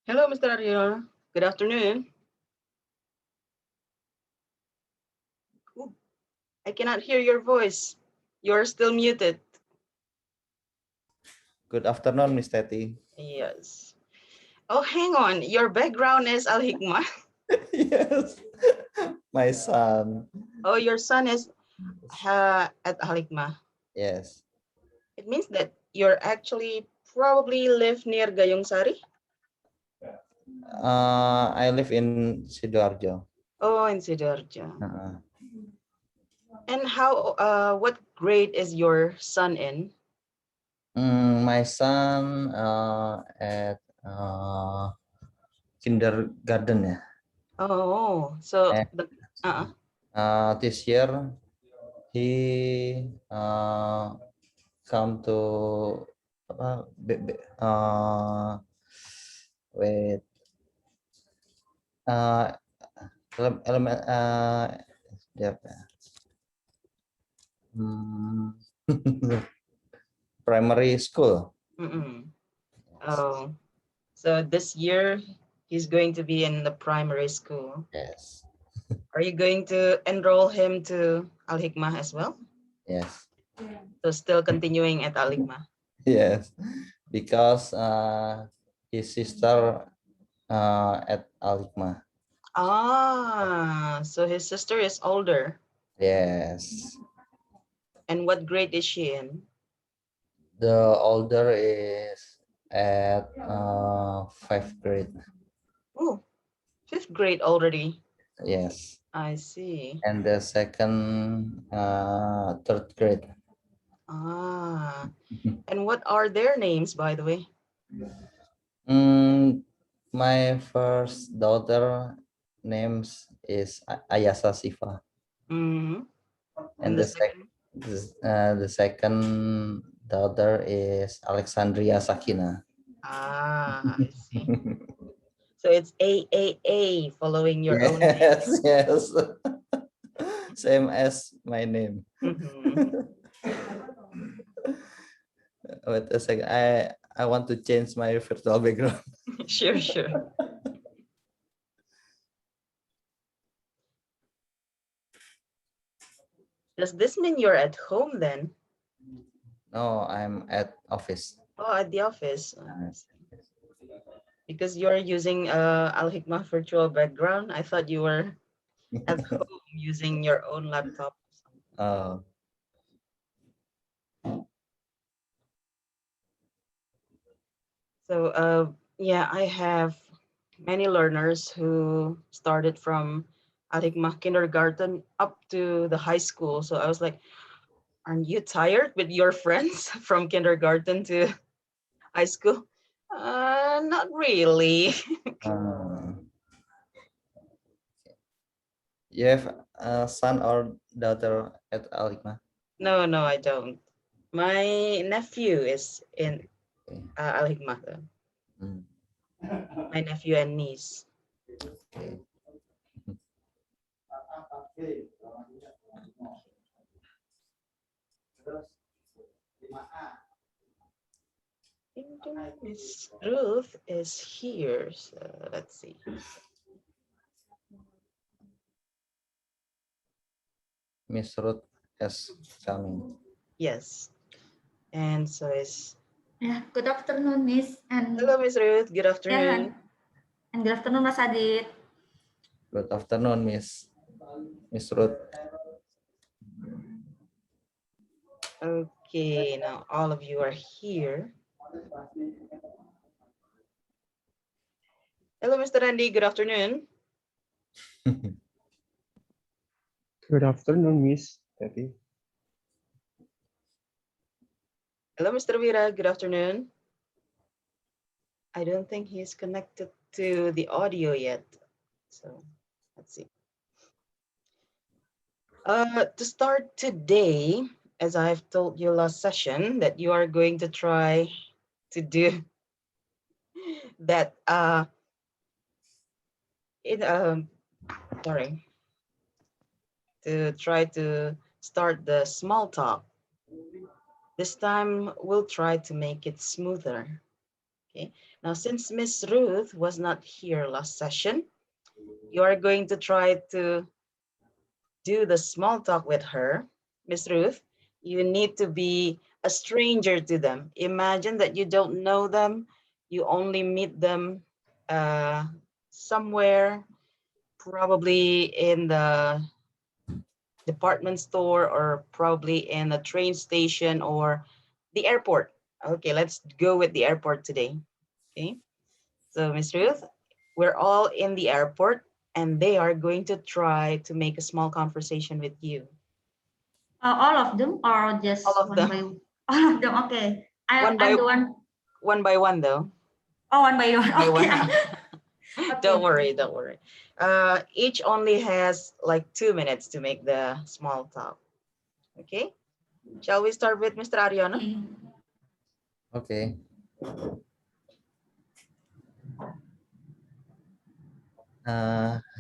Hello, Mr. Aryo. Good afternoon. Ooh, I cannot hear your voice. You're still muted. Good afternoon, Miss Teti. Yes. Oh, hang on. Your background is Al Hikmah. Yes, my son. Oh, your son is at Al Hikmah. Yes, It means that you're actually probably live near Gayung Sari. I live in Sidoarjo. Oh, in Sidoarjo. Uh, And what grade is your son in? my son at kindergarten ya. Oh, so Eh, this year he come to apa, wait uh, element primary school. Oh, so this year he's going to be in the primary school. Yes, Are you going to enroll him to Al Hikmah as well? yes, So still continuing at Al Hikmah. yes, because his sister at Alikma. Ah, so his sister is older. Yes, And what grade is she in? the older is at 5th grade. Oh, fifth grade already. Yes, I see. and the second 3rd grade. Ah, and what are their names, by the way? My first daughter names is Ayasa Siva, Mm-hmm. And and the second? the second daughter is Alexandria Sakina. Ah, I see. So it's AAA following your own Yes, name. yes. Same as my name. Mm-hmm. Wait a second. I want to change my virtual background. Sure, sure. Does this mean you're at home then? No, I'm at office. Oh, at the office. Because you're using Al Hikmah virtual background, I thought you were at home using your own laptop. Oh, So yeah, I have many learners who started from Al Hikmah kindergarten up to the high school. So I was like, aren't you tired with your friends from kindergarten to high school? Not really. uh, you have a son or daughter at Alikma? No, no, I don't. My nephew is in Okay. Al Hikmah, though. Mm, My nephew and niece. okay. Miss Ruth is here. So let's see. Miss Ruth is coming. Yes. And so is Yeah, good afternoon, Miss, hello, Miss Ruth. Good afternoon. and good afternoon, Mas Adit. Good afternoon, Miss Ruth. Okay, now all of you are here. Hello, Mr. Randy. Good afternoon. Good afternoon, Miss Teti. Hello, Mr. Vira. Good afternoon. I don't think he's connected to the audio yet. So let's see. To start today, as I've told you last session, that you are going to try to do that it sorry, to try to start the small talk. This time we'll try to make it smoother. Okay. Now, since Miss Ruth was not here last session, you are going to try to do the small talk with her. Miss Ruth, you need to be a stranger to them. Imagine that you don't know them. You only meet them uh, somewhere, probably in the department store or probably in a train station or the airport. Okay, let's go with the airport today. Okay, so Miss Ruth, we're all in the airport and they are going to try to make a small conversation with you. All of them or All just of one by them, all of them? Okay. one I'm by the one. one though. Oh, one by one. By Okay. one. Don't Okay. worry, don't worry. Each only has like 2 minutes to make the small talk. Okay, shall we start with Mr. Ariano? Okay. Okay.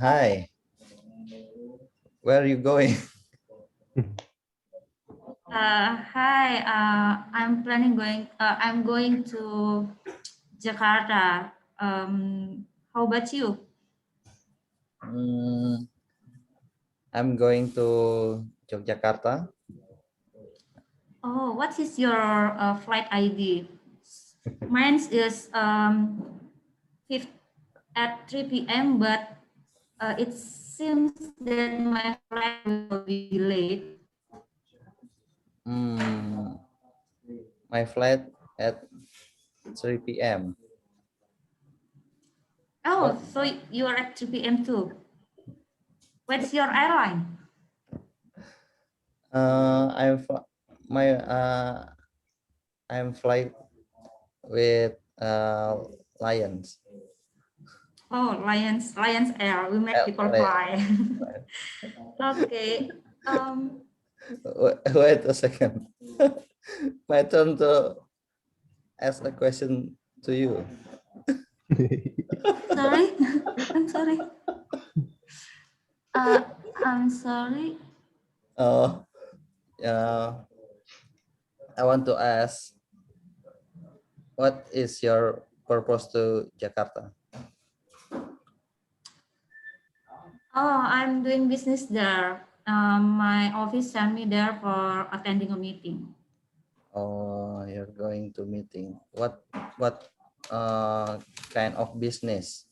Hi. Where are you going? Hi. I'm going to Jakarta. How about you? Mm, I'm going to Yogyakarta. Oh, what is your flight ID? Mine is 5 at 3 p.m. But it seems that my flight will be late. Mm, my flight at 3 p.m. Oh, What? so you are at 3 p.m. too. What's your airline? I'm my I'm flight with Lions. Oh, Lions Air. We make people Li- fly. Okay. Um, Wait a second. My turn to ask a question to you. sorry. I'm sorry. Uh, I'm sorry. Oh, yeah. I want to ask, what is your purpose to Jakarta? Oh, I'm doing business there. My office sent me there for attending a meeting. Oh, you're going to meeting. What uh kind of business?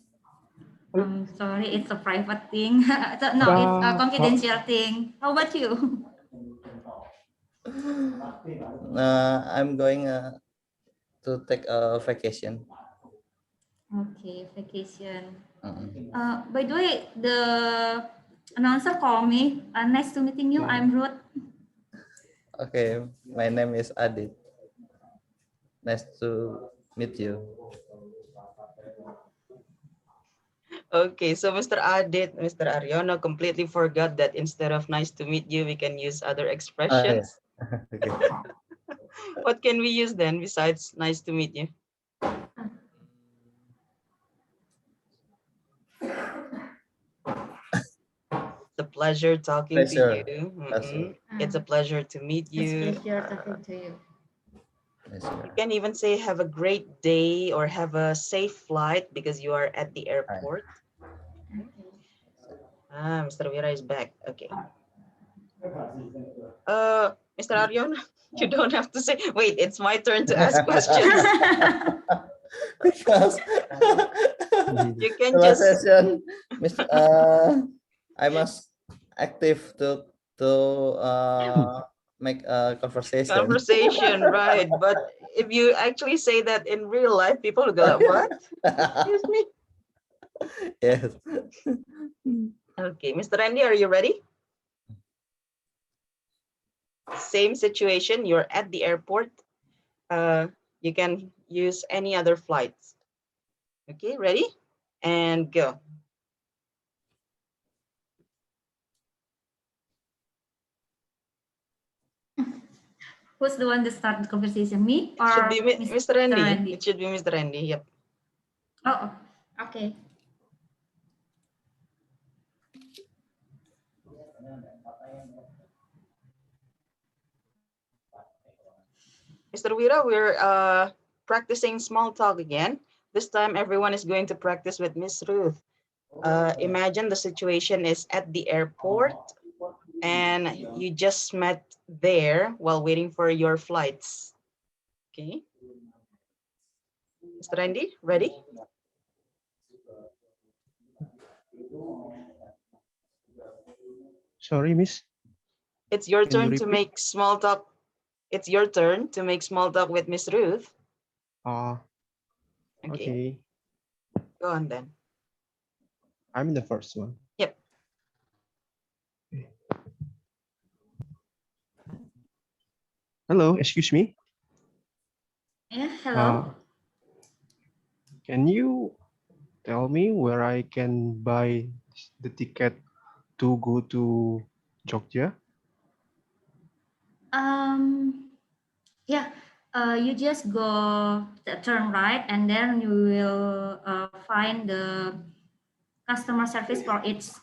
I'm sorry, it's a private thing. No, it's a How, confidential thing. How about you? I'm going to take a vacation. Okay, vacation. Mm. By the way, the announcer called me. Nice to meeting you. I'm Ruth. Okay, my name is Adit. Nice to meet you. Okay, so Mr. Adit, Mr. Ariano completely forgot that instead of nice to meet you, we can use other Yeah. expressions. Okay. What can we use then besides nice to meet you? It's a pleasure talking to you. Pleasure. Pleasure. It's a pleasure to meet It's you. pleasure talking to you. You Pleasure. can even say have a great day or have a safe flight because you are at the Hi. airport. Ah, Mr. Vira is back. Okay. Mr. Arion, you don't have to say, wait, it's my turn to ask questions. Because You can the last just session, Mr. I must active to make a conversation. conversation, right? But if you actually say that in real life, people will go like, what? Excuse me. Yes. Okay, Mr. Randy, are you ready? Same situation, you're at the airport. You can use any other flights. Okay, ready? And go. Who's the one that started the conversation? Me It should or be Mr. Mr. Randy. Randy? It should be Mr. Randy. Yep. Oh, okay. Mr. Wira, we're practicing small talk again. This time, everyone is going to practice with Miss Ruth. Imagine the situation is at the airport and you just met there while waiting for your flights. Okay. Mr. Randy, ready? Sorry, Miss. It's your Can you turn to repeat? make small talk. It's your turn to make small talk with Miss Ruth. Okay, Okay. go on then. I'm the first one. Yep. Hello, excuse me. Yeah, hello. Can you tell me where I can buy the ticket to go to Jogja? Yeah, you just go turn right, and then you will find the customer service for it's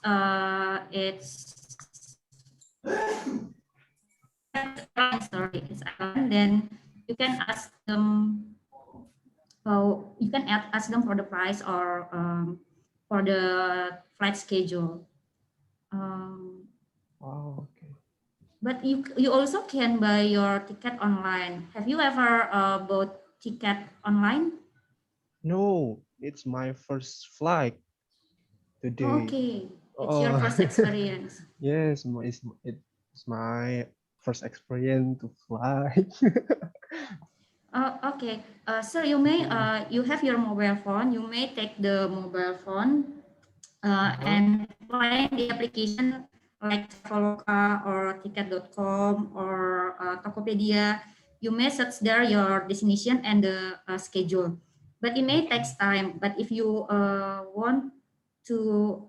airline. Then you can ask them. You can ask them for the price or for the flight schedule. Um, Okay. but you also can buy your ticket online. Have you ever bought ticket online? No, it's my first flight today. Okay, it's your Oh, first experience. yes, it's my first experience to fly. Okay, so you have your mobile phone. You may take the mobile phone Uh-huh. and find the application like Traveloka or Ticket.com or Tokopedia. You may search there your destination and the schedule, but it may take time. But if you want to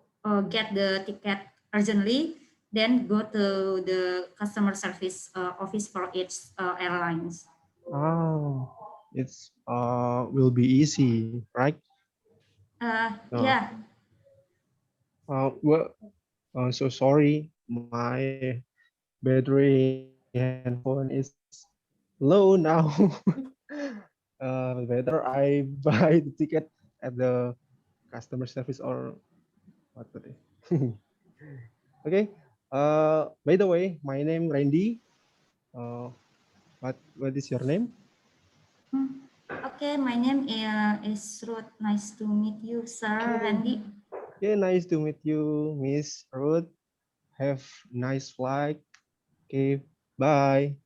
get the ticket urgently, then go to the customer service office for each airlines. Oh, it's will be easy, right? Uh, Yeah. well, so sorry, my battery handphone is low now. Better I buy the ticket at the customer service or what today. Okay. By the way, my name Randy. Uh, what is your name? Okay, my name is Ruth. Nice to meet you, Sir Okay. Randy. Yeah, nice to meet you, Miss Ruth. Have nice flight. Okay, bye.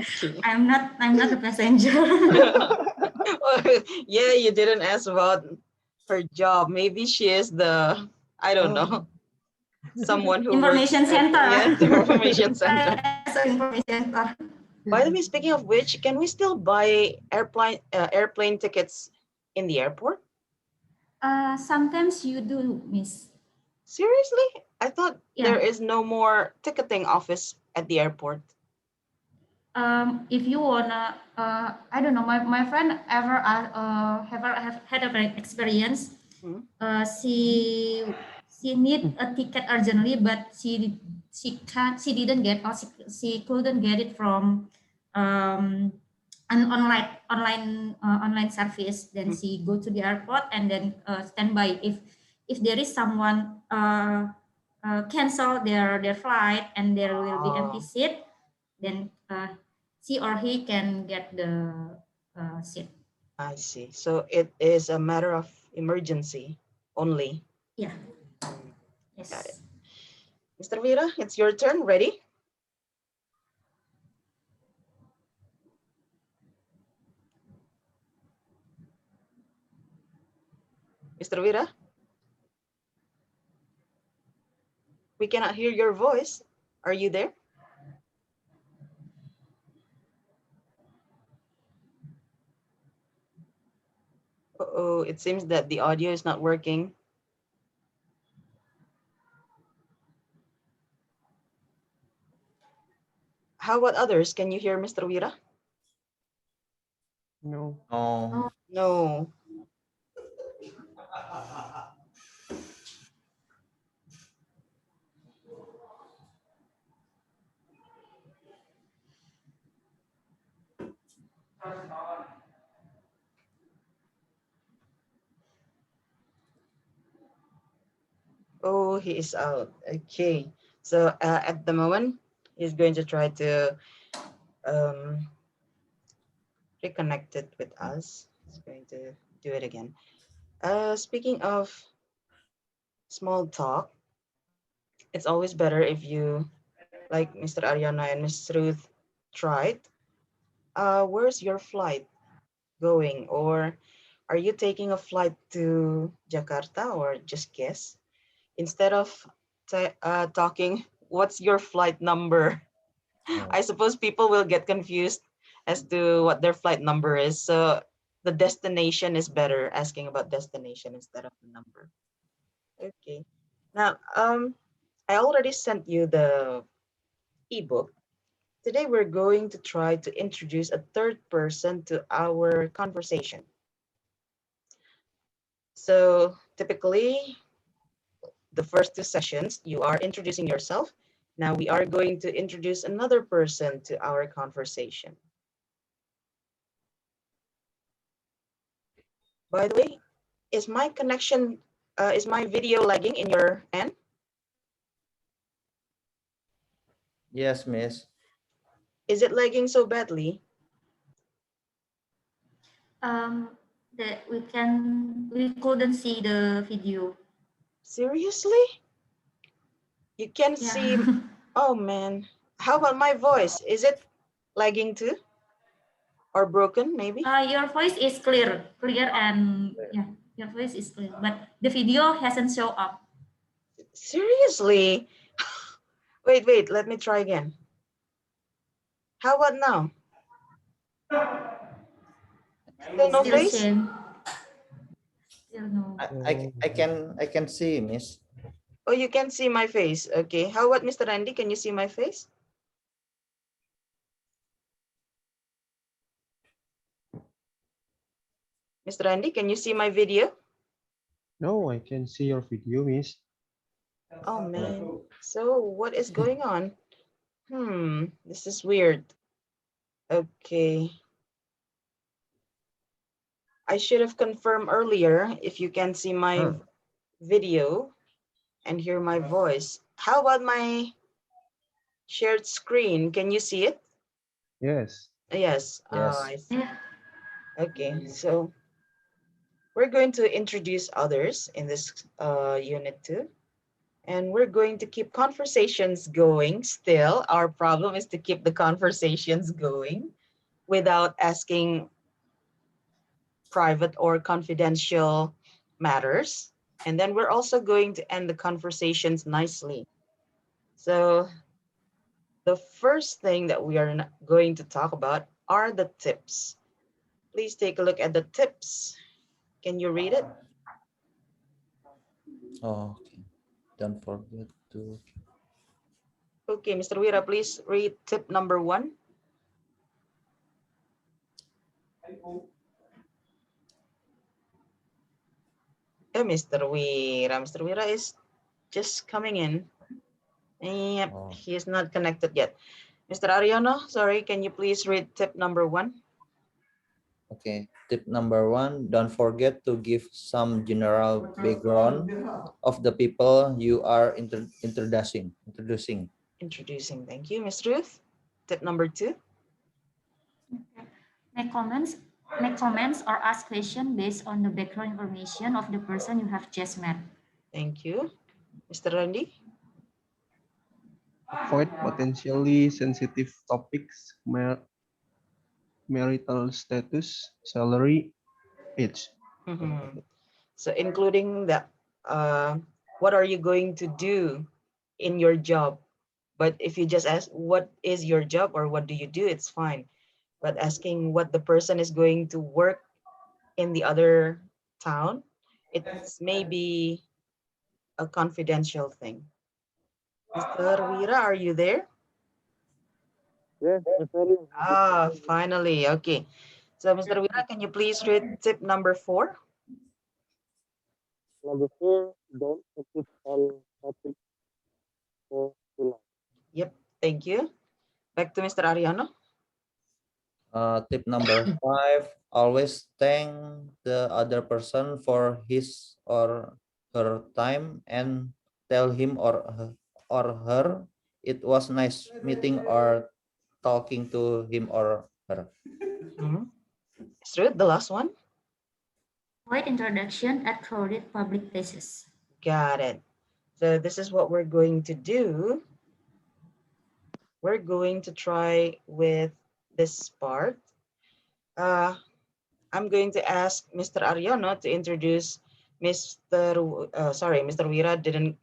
Okay. I'm not a passenger. Yeah, you didn't ask about her job. Maybe she is the, I don't Oh, know, someone who works Information at, center. yeah, the information center. As an information center. By the way, speaking of which, can we still buy airplane tickets in the airport? Sometimes you do, Miss. Seriously? I thought there Yeah. is no more ticketing office at the airport. If you wanna, I don't know. My friend ever have had an experience. Hmm? She need a ticket urgently, but she didn't get or she couldn't get it from um an online service. Then Hmm. she go to the airport and then stand by. If there is someone cancel their flight and there will be empty Oh, seat, then she or he can get the seat. I see. So it is a matter of emergency only. Yeah. Hmm, got it. Yes. Mr. Vira, it's your turn. Ready? Mr. Vira, we cannot hear your voice. Are you there? Uh-oh, it seems that the audio is not working. How about others? Can you hear Mr. Vira? no. Oh, No. Oh, he is out. Okay. So at the moment, he's going to try to um, reconnect it with us. He's going to do it again. Speaking of small talk, it's always better if you, like Mr. Ariana and Miss Ruth, tried. Where's your flight going? Or are you taking a flight to Jakarta, or just guess? Instead of talking, what's your flight number? Oh, I suppose people will get confused as to what their flight number is. So the destination is better, asking about destination instead of the number. Okay. Now, I already sent you the ebook. Today we're going to try to introduce a third person to our conversation. So typically, the first two sessions, you are introducing yourself. Now we are going to introduce another person to our conversation. By the way, is my connection, is my video lagging in your end? yes, Miss. Is it lagging so badly? That we couldn't see the video. Seriously? You can Yeah. see, oh man. How about my voice? Is it lagging too? Or broken maybe? Your voice is clear, and yeah, your voice is clear, but the video hasn't show up. Seriously? Wait, let me try again. How about now? Still no Still face? same. Still no. I can see, Miss. Oh, you can see my face. Okay. How about Mr. Randy? Can you see my face? Mr. Randy, can you see my video? No, I can see your video, Miss. Oh man. So what is going on? This is weird. Okay. I should have confirmed earlier if you can see my video and hear my voice. How about my shared screen? Can you see it? Yes. Yes. Yes. I see. Yeah. Okay. So we're going to introduce others in this unit too. And we're going to keep conversations going still. Our problem is to keep the conversations going without asking private or confidential matters. And then we're also going to end the conversations nicely. So the first thing that we are going to talk about are the tips. Please take a look at the tips. Can you read it? Oh, okay. Don't forget to. Okay, Mr. Wira, please read tip number 1. Mr. Wira is just coming in. Yep, Oh, he is not connected yet. Mr. Ariano, sorry, can you please read tip number 1? okay. Tip number 1: don't forget to give some general background of the people you are introducing. Introducing, thank you. Ms. Ruth, tip number 2. Okay. Make comments, make comments or ask questions based on the background information of the person you have just met. Thank you. Mr. Randy? Avoid potentially sensitive topics, marital status, salary, age. So including that, what are you going to do in your job? But if you just ask, what is your job or what do you do? It's fine. But asking what the person is going to work in the other town, it's maybe a confidential thing. Mr. Wira, are you there? Yes, sorry. Ah, finally. Okay. So, Mr. Wira, can you please read tip number 4? Number four, don't focus on topic for too long. Yep. Thank you. Back to Mr. Ariano. Tip number 5, always thank the other person for his or her time and tell him or her it was nice meeting or talking to him or her. Mhm. Astrid, the last one. Avoid introduction at crowded public places. Got it. So this is what we're going to do. We're going to try with this part. Uh, I'm going to ask Mr. Aryono to introduce Mr. Wira didn't,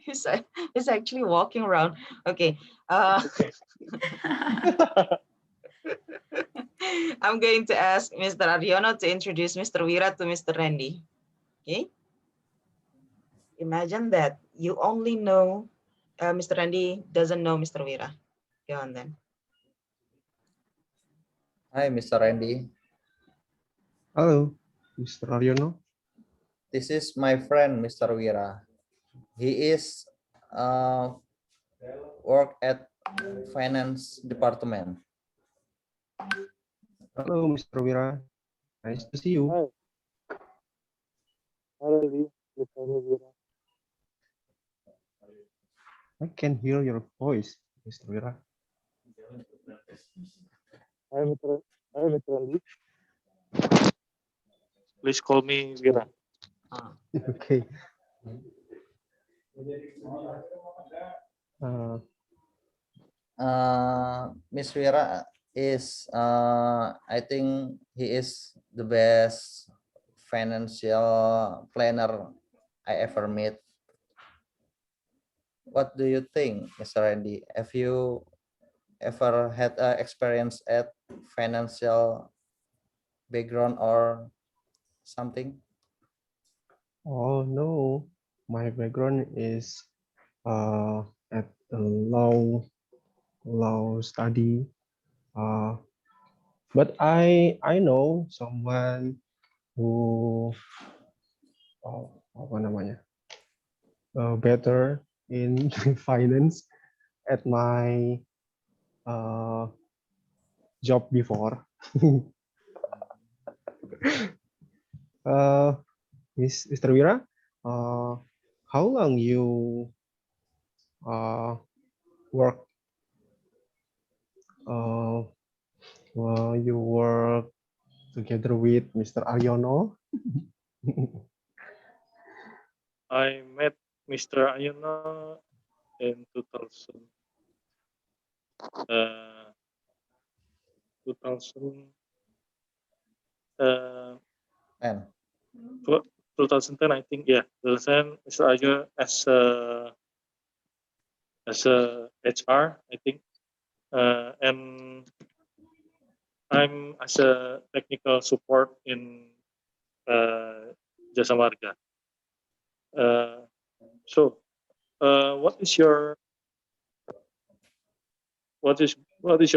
he's, he's actually walking around. Okay. Okay. I'm going to ask Mr. Aryono to introduce Mr. Wira to Mr. Randy. Okay. Imagine that you only know Mr. Randy doesn't know Mr. Wira. Go on then. Hi, Mr. Randy. Hello, Mr. Aryono. This is my friend, Mr. Wira. He is work at finance department. Hello, Mr. Wira. Nice to see you. Hi. Hello, Mr. Vira. I can hear your voice, Mr. Wira. Hi, Mr. Andy. Please call me Vira. Okay. Uh, Miss Wira is I think he is the best financial planner I ever met. What do you think, Mr. Randy? Have you ever had experience at financial background or something? oh no, my background is at the law study. But I know someone who apa namanya better in finance at my job before. uh, Mr. Wira, how long you work? Uh, you work together with Mr. Aryono? I met Mr. Ayuno in 2000, uh, And 2010, I think. Yeah, 2010, Mr. Ayuno as a HR, I think, and I'm as a technical support in Jasa Marga. So, what is your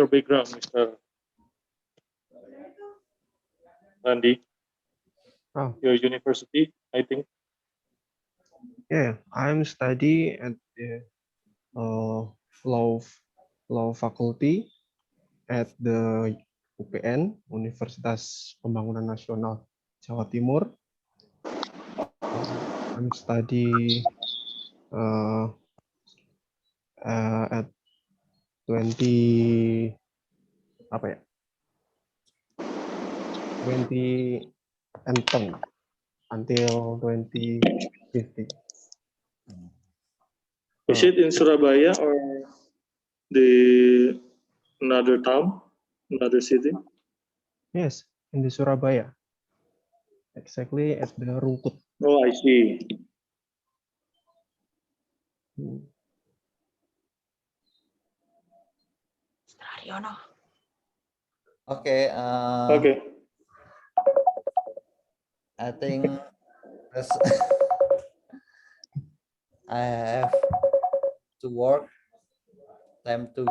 background, Mr. Randy? Oh, Your university, I think. yeah, I'm study at the law faculty at the UPN, Universitas Pembangunan Nasional Jawa Timur. I'm study at 20 apa ya? 20 and until 2050. Is it in Surabaya or the another town, another city? Yes, in the Surabaya. Exactly at the Rungkut. Oh, I see. Mr. Aryono. okay, Okay. I think that's I have to work. Time to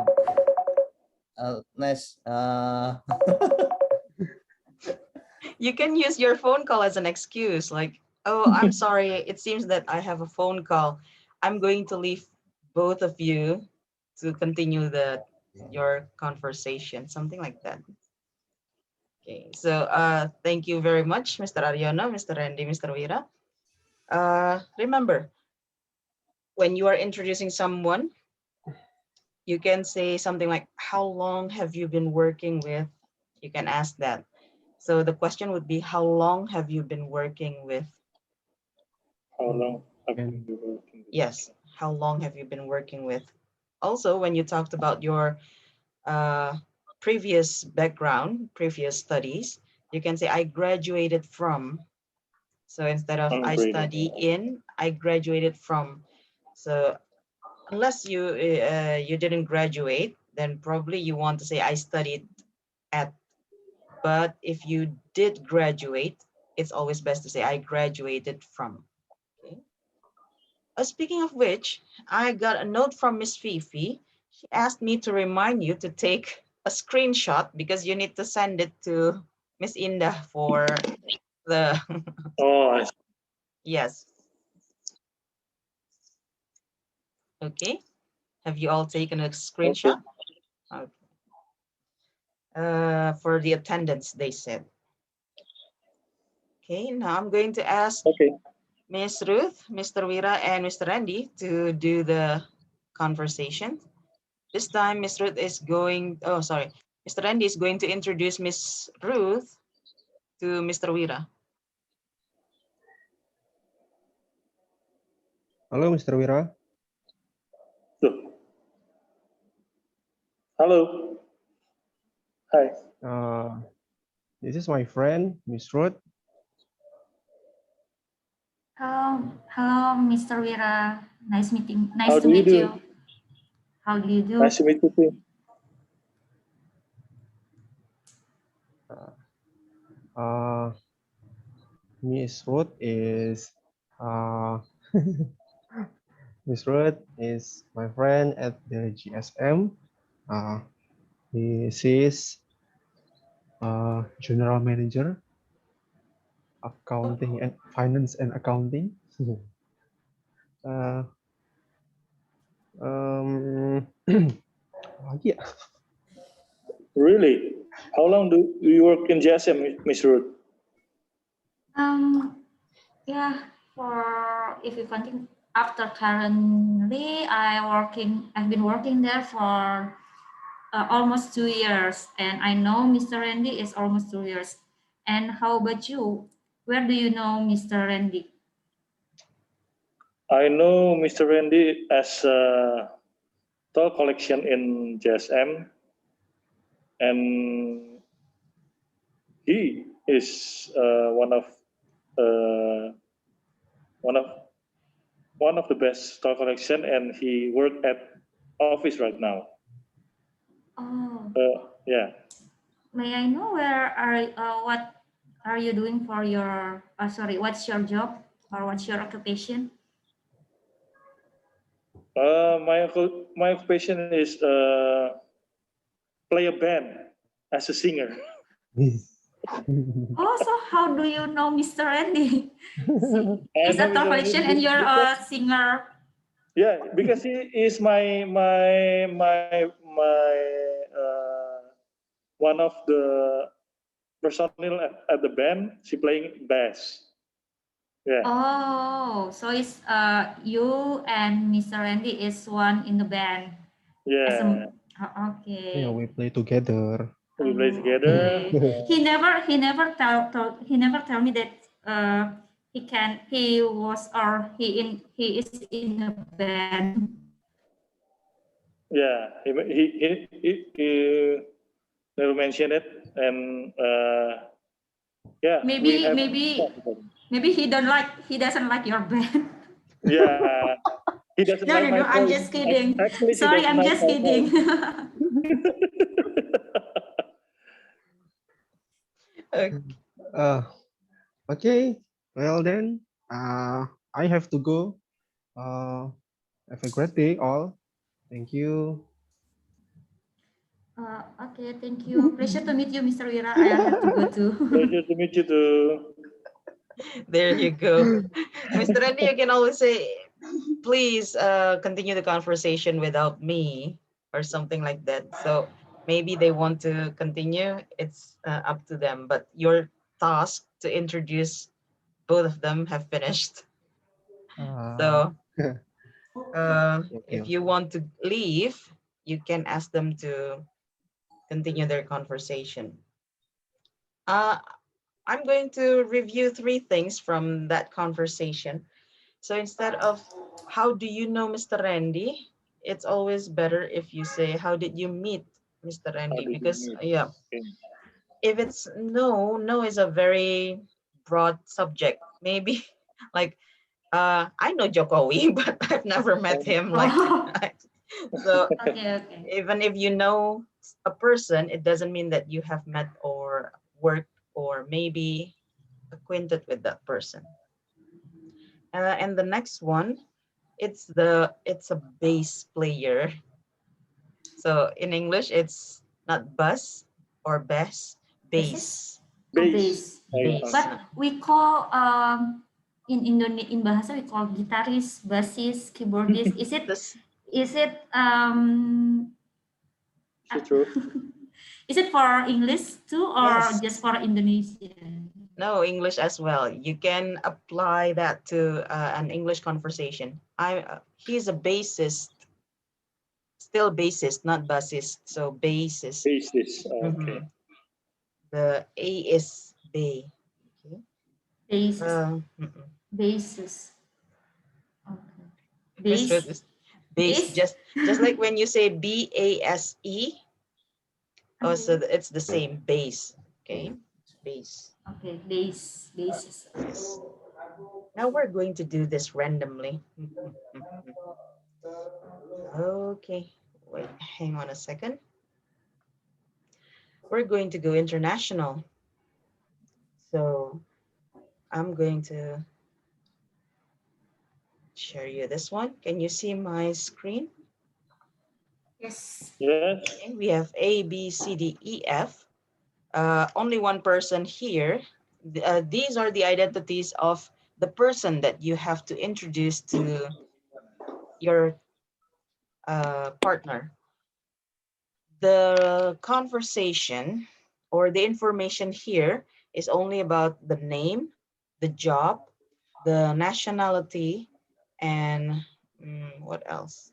nice. You can use your phone call as an excuse, like, oh, I'm sorry, it seems that I have a phone call. I'm going to leave both of you to continue the your conversation, something like that. Okay, so thank you very much, Mr. Aryono, Mr. Randy, Mr. Wira. Remember, when you are introducing someone, you can say something like, how long have you been working with? You can ask that. So the question would be, how long have you been working with? How long have And you been working? Yes, how long have you been working with? Also, when you talked about your previous background, previous studies, you can say, I graduated from. So instead of I Ungraded. study in, I graduated from. So unless you didn't graduate, then probably you want to say I studied at. But if you did graduate, it's always best to say I graduated from. Okay. Speaking of which, I got a note from Miss Fifi. She asked me to remind you to take a screenshot because you need to send it to Miss Indah for the Oh, I see. yes. Okay. Have you all taken a Okay. screenshot? Okay. For the attendance, they said. Okay, now I'm going to ask Okay. Miss Ruth, Mr. Wira, and Mr. Randy to do the conversation. This time, Miss Ruth is going, oh, sorry. Mr. Randy is going to introduce Miss Ruth to Mr. Wira. hello, Mr. Wira. So, hello. Hi. This is my friend, Miss Ruth. Hello, Mr. Wira. Nice How to do you meet do? you. How do you do? Nice to meet you too. Uh, Miss Ruth is uh, Miss Ruth is my friend at the JSM. Uh, she's general manager, accounting and finance and accounting. uh, lagi ya? Really? How long do you work in JSM, Miss Ruth? Yeah, for if you continue after currently I've been working there for almost 2 years, and I know Mr. Randy is almost 2 years. And how about you? Where do you know Mr. Randy? I know Mr. Randy as a toll collection in JSM, and he is uh, one of one of the best toll collection, and he worked at office right now. Oh, Yeah. may I know what are you doing for your? Sorry, what's your job or what's your occupation? My occupation is play a band as a singer. Oh, so how do you know Mr. Randy? I He's know a toll Mr. Randy collection and you're a because singer. yeah, because he is my one of the personnel at the band. She playing bass. Yeah. Oh, so it's you and Mr. Randy is one in the band. As a Yeah. Yeah, okay. we play together. We play Oh, together. okay. He never tell me that he is in a band. Yeah. He never mentioned it, and yeah, we Maybe have. he doesn't like your band. Yeah. He doesn't No, like no, my no. I'm voice. just kidding. Actually, she Sorry, doesn't I'm like just my voice. kidding. Okay. Uh, okay. Well then, I have to go. Have a great day, all. Thank you. Okay, thank you. Pleasure to meet you, Mr. Wira. I have to go too. Pleasure to meet you too. There you go. Mr. Randy, you can always say, please continue the conversation without me. or something like that. So maybe they want to continue. It's up to them. But your task to introduce both of them have finished. So Okay, if you okay. want to leave, you can ask them to continue their conversation. Uh, I'm going to review three things from that conversation. So instead of how do you know Mr. Randy, it's always better if you say how did you meet Mr. How Randy? did you Because meet? yeah, Okay. if it's no, no is a very broad subject. Maybe like I know Jokowi, but I've never met him. Like Oh, so, okay, okay. even if you know a person, it doesn't mean that you have met or worked or maybe acquainted with that person. And the next one, it's a bass player. So in English, it's not bass or bass, Basis? bass, Oh, Base. bass. bass. But No, we call in bahasa we call guitarist, bassist, keyboardist. this Is it Is it true? is it for English too or yes. just for Indonesian? No, English as well. You can apply that to an English conversation. He's a bassist, still bassist, not bassist. So bassist. Basis. Okay. Mhm. The A is bay. Okay. Basis. Mm-mm. Basis. Okay. Miss Ruth Base. is base. Base. Just like when you say BASE. Oh, so Okay. it's the same base. Okay, base. Okay. Base. Basis. Yes. Now we're going to do this randomly. Okay. Wait, hang on a second. We're going to go international. So I'm going to share you this one. Can you see my screen? Yes. Yes. Okay, we have A, B, C, D, E, F. Only one person here. These are the identities of the person that you have to introduce to your partner. The conversation or the information here is only about the name, the job, the nationality, and what else?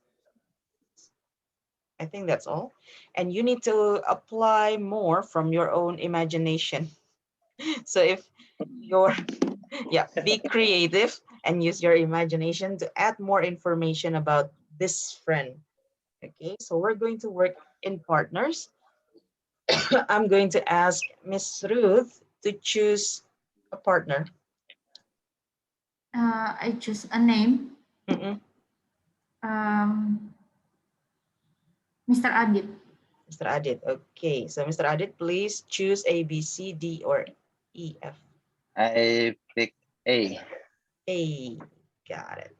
I think that's all. And you need to apply more from your own imagination. So if you're, yeah, be creative and use your imagination to add more information about this friend. Okay, so we're going to work in partners. I'm going to ask Miss Ruth to choose a partner. I choose a name. Mm-mm. Um, Mr. Adit. Mr. Adit. Okay, so Mr. Adit, please choose A, B, C, D, or E, F. I pick A. A. Got it.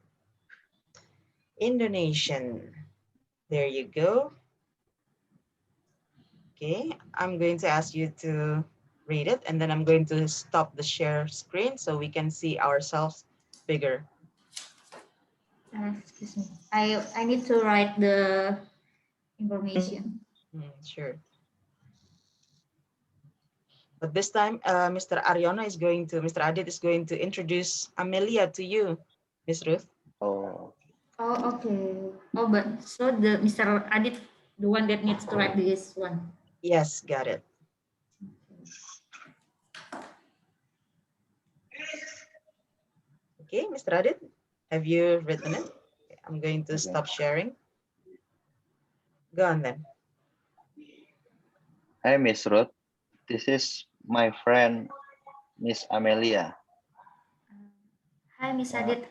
Indonesian. There you go. Okay, I'm going to ask you to read it and then I'm going to stop the share screen so we can see ourselves bigger. Excuse me. I need to write the information. Sure. But this time, Mr. Adit is going to introduce Amelia to you, Miss Ruth. Oh, Oh, okay. Oh, but so the Mr. Adit, the one that needs to write this one. Yes, got it. Okay, Mr. Adit, have you written it? Okay, I'm going to okay. stop sharing. Go on then. Hi, Miss Ruth. This is my friend, Miss Amelia. Hi, Miss Uh, Adit.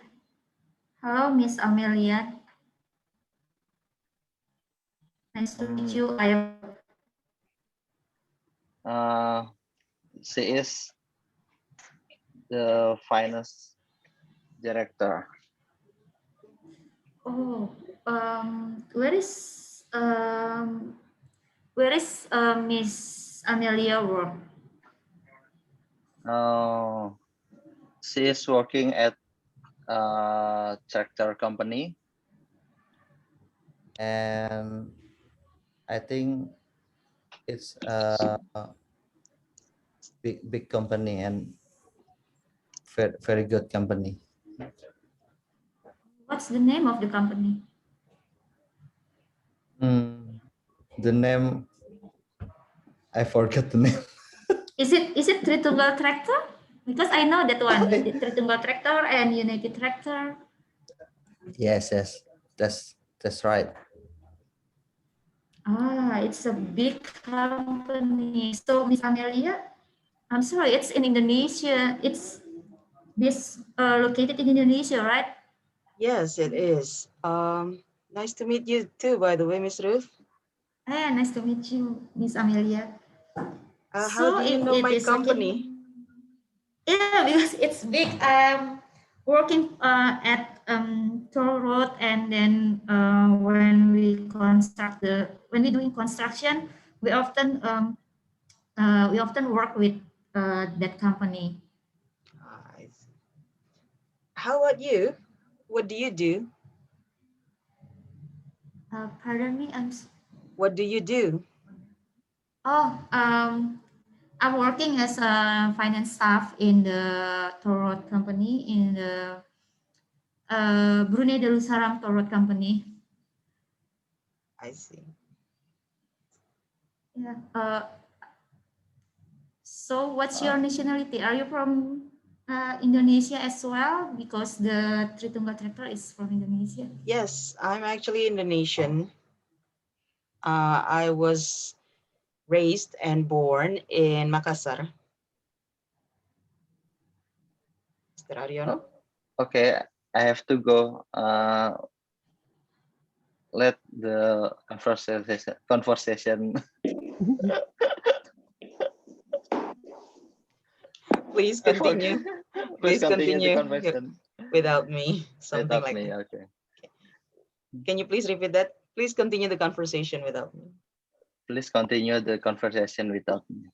Hello, Miss Amelia. Nice to meet um, you. I am. uh, she is the finance director. Oh, where is Miss Amelia work? Uh, she is working at a tractor company, and I think it's a big company and very good company. What's the name of the company? The name, I forgot the name. Is it Tritunggal Tractor? Because I know that one, the Tritunggal Tractor and United Tractor. Yes, that's right. Ah, it's a big company. So, Miss Amelia, I'm sorry, it's in Indonesia. It's this located in Indonesia, right? Yes, it is. Nice to meet you too, by the way, Miss Ruth. Ah, nice to meet you, Miss Amelia. How So do you if know it my is located, company? yeah, because it's big. Working at toll road, and then when we doing construction, we often work with that company. I see. How about you? What do you do? Pardon me, What do you do? oh I'm working as a finance staff in the toll road company in the Brunei Darussalam Toll Road Company. I see. Yeah. So what's your Uh, nationality? Are you from Indonesia as well? Because the Tritunggal Tractor is from Indonesia. Yes, I'm actually Indonesian. I was raised and born in Makassar. Mr. Ariono? okay, I have to go. Let the conversation. Please I forgot. continue. Please Please continue the continue conversation without me. Something without like me. that. Okay. Can you please repeat that? Please continue the conversation without me. Please continue the conversation without me.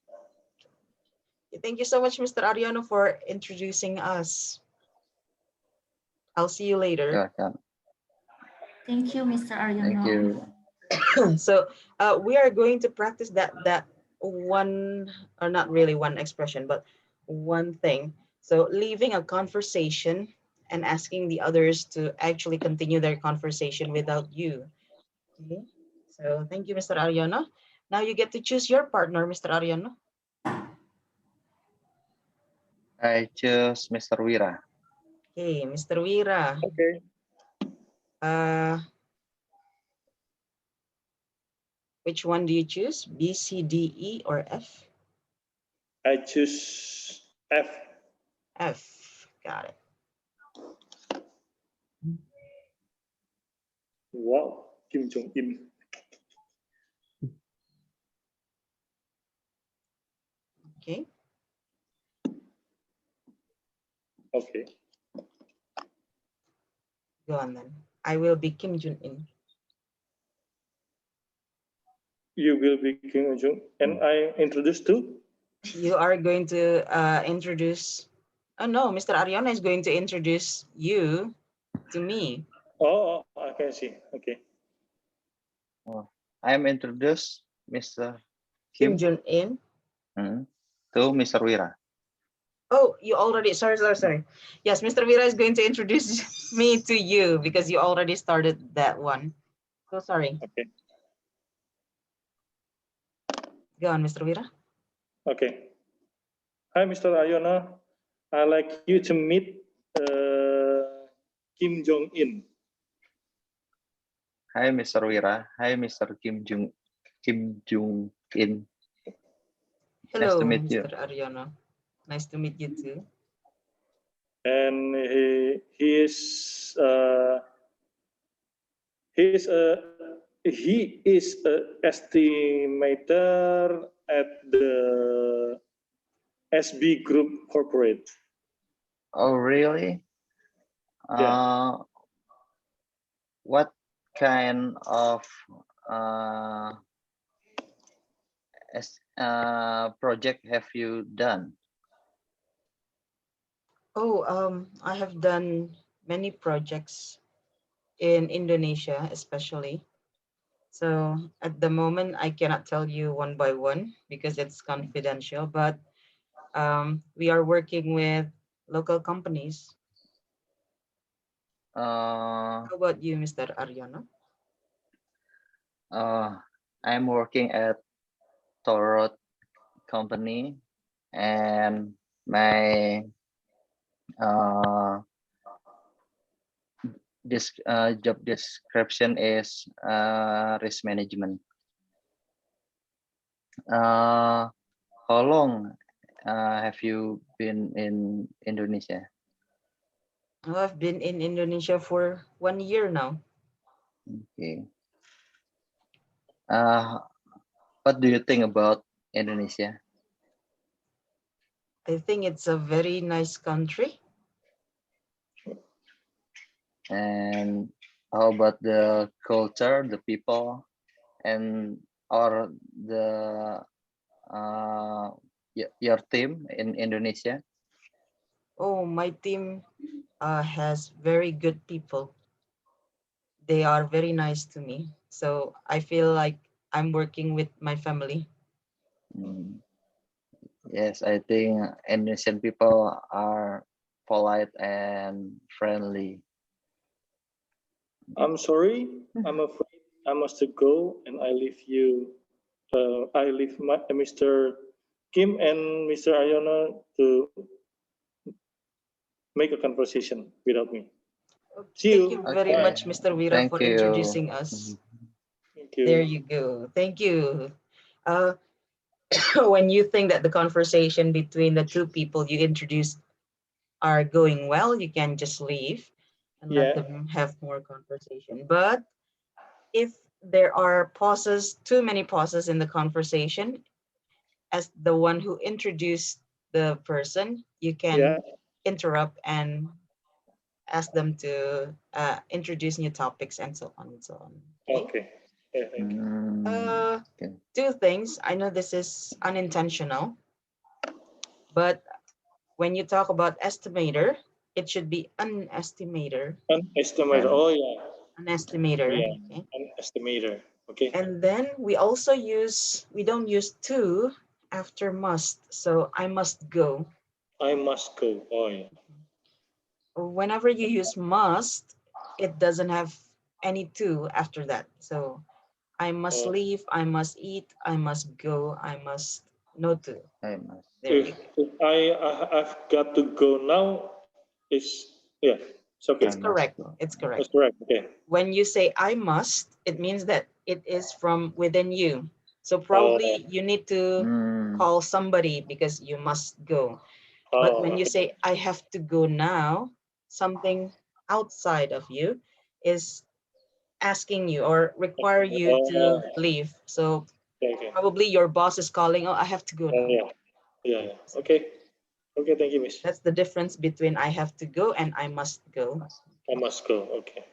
Thank you so much, Mr. Ariono, for introducing us. I'll see you later. You're welcome. Thank you, Mr. Thank Aryono. you. So we are going to practice that one, or not really one expression, but one thing. So leaving a conversation and asking the others to actually continue their conversation without you. Okay. So thank you, Mr. Ariono. Now you get to choose your partner, Mr. Ariono. I choose Mr. Wira. Okay, Mr. Wira. Okay. Uh, which one do you choose? B, C, D, E, or F? I choose F. F. Got it. Wow, Kim Jong Un. Okay. Okay. Go on then. I will be Kim Jong Un. You will be Kim Jong, and I introduce too. You are going to introduce. Oh no, Mr. Ariana is going to introduce you to me. Oh, I can see. Okay. Oh, I'm introduced Mr. Kim Kim Jong Un. to Mr. Wira. Oh, you already. Sorry. Yes, Mr. Vira is going to introduce me to you because you already started that one. So sorry. Okay. Go on, Mr. Vira. Okay. Hi, Mr. Ayona. I'd like you to meet Kim Jong Un. Hi, Mr. Wira. Hi, Mr. Kim Jong In. Nice to Hello, meet you. Mr. Ariana. Nice to meet you too. And he is a estimator at the SB Group Corporate. Oh, really? Yeah. What kind of project have you done? Oh, I have done many projects in Indonesia, especially. So at the moment, I cannot tell you one by one because it's confidential, but we are working with local companies. Uh, How about you, Mr. Aryono? I'm working at Torot company, and my uh, this job description is risk management. Uh, how long have you been in Indonesia? Oh, I've been in Indonesia for 1 year now. Okay. Uh, what do you think about Indonesia? I think it's a very nice country. And how about the culture, the people, and or the your team in Indonesia? Oh, my team has very good people. They are very nice to me. So I feel like I'm working with my family. Mm, yes, I think Indonesian people are polite and friendly. I'm sorry. I'm afraid I must go, and I leave you. I leave Mr. Kim and Mr. Ayona to make a conversation without me. See Thank you you. very Okay, Bye. much, Mr. Wira, thank for you. introducing us. Mhm. Thank There you. you go. Thank you. Uh, when you think that the conversation between the two people you introduced are going well, you can just leave and let Yeah. them have more conversation. But if there are pauses, too many pauses in the conversation, as the one who introduced the person, you Yeah. can interrupt and ask them to introduce new topics and so on and so on. Okay. Okay. Yeah. Thank you. Mm, Uh, okay. Two things. I know this is unintentional, but when you talk about estimator, it should be an estimator, An estimator. And Oh yeah. an Oh estimator. yeah. Okay. An estimator. Okay. And then we don't use to after must. So I must go. I must go. Oh yeah. Whenever you use must, it doesn't have any to after that. So I must Oh. leave, I must eat, I must go, I must no to. I must. There you go. If I've got to go now, is yeah. It's okay. I It's must correct. go. It's That's correct. correct. Okay. When you say I must, it means that it is from within you. So Oh. probably you need to Mm, call somebody because you must go. But Oh. when you Okay. say I have to go now, something outside of you is asking you or require you to Oh. leave. So Okay. probably your boss is calling, oh, I have to go Oh now. yeah. Yeah. Yeah. Okay. Okay. Thank you, Miss. That's the difference between I have to go and I must go. I must go. Okay.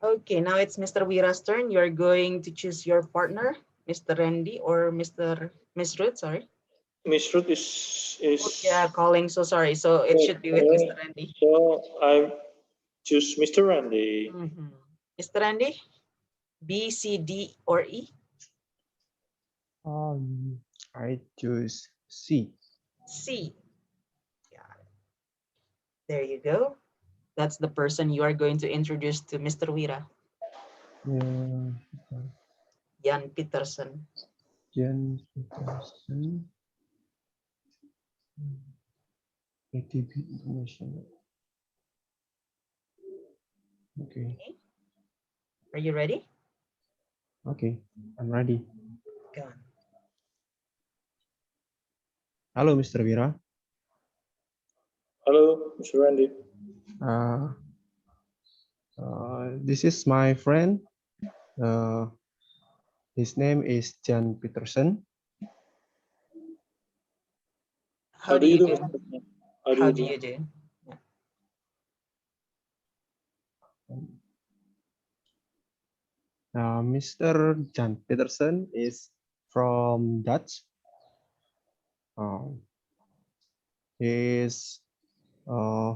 Okay, now it's Mr. Wira's turn. You're going to choose your partner, Mr. Randy or Miss Ruth, sorry. Miss Ruth is Oh, yeah, calling. So sorry. So it should be with Mr. Randy. so I choose Mr. Randy. Mhm. Mr. Randy, B, C, D, or E? I choose C. C. Yeah, there you go. That's the person you are going to introduce to Mr. Wira, Yeah, Jan Peterson. Jen Peterson, ATB International. Okay, Okay, are you ready? okay, I'm ready. Go on. Hello, Mr. Wira. Hello, Mr. Randy. Uh, this is my friend. Uh, his name is Jan Peterson. How How do do you you do, do? Mr. Randy? How do How you do do? you do? Yeah. Mr. Jan Peterson is from Dutch. Uh, he's uh,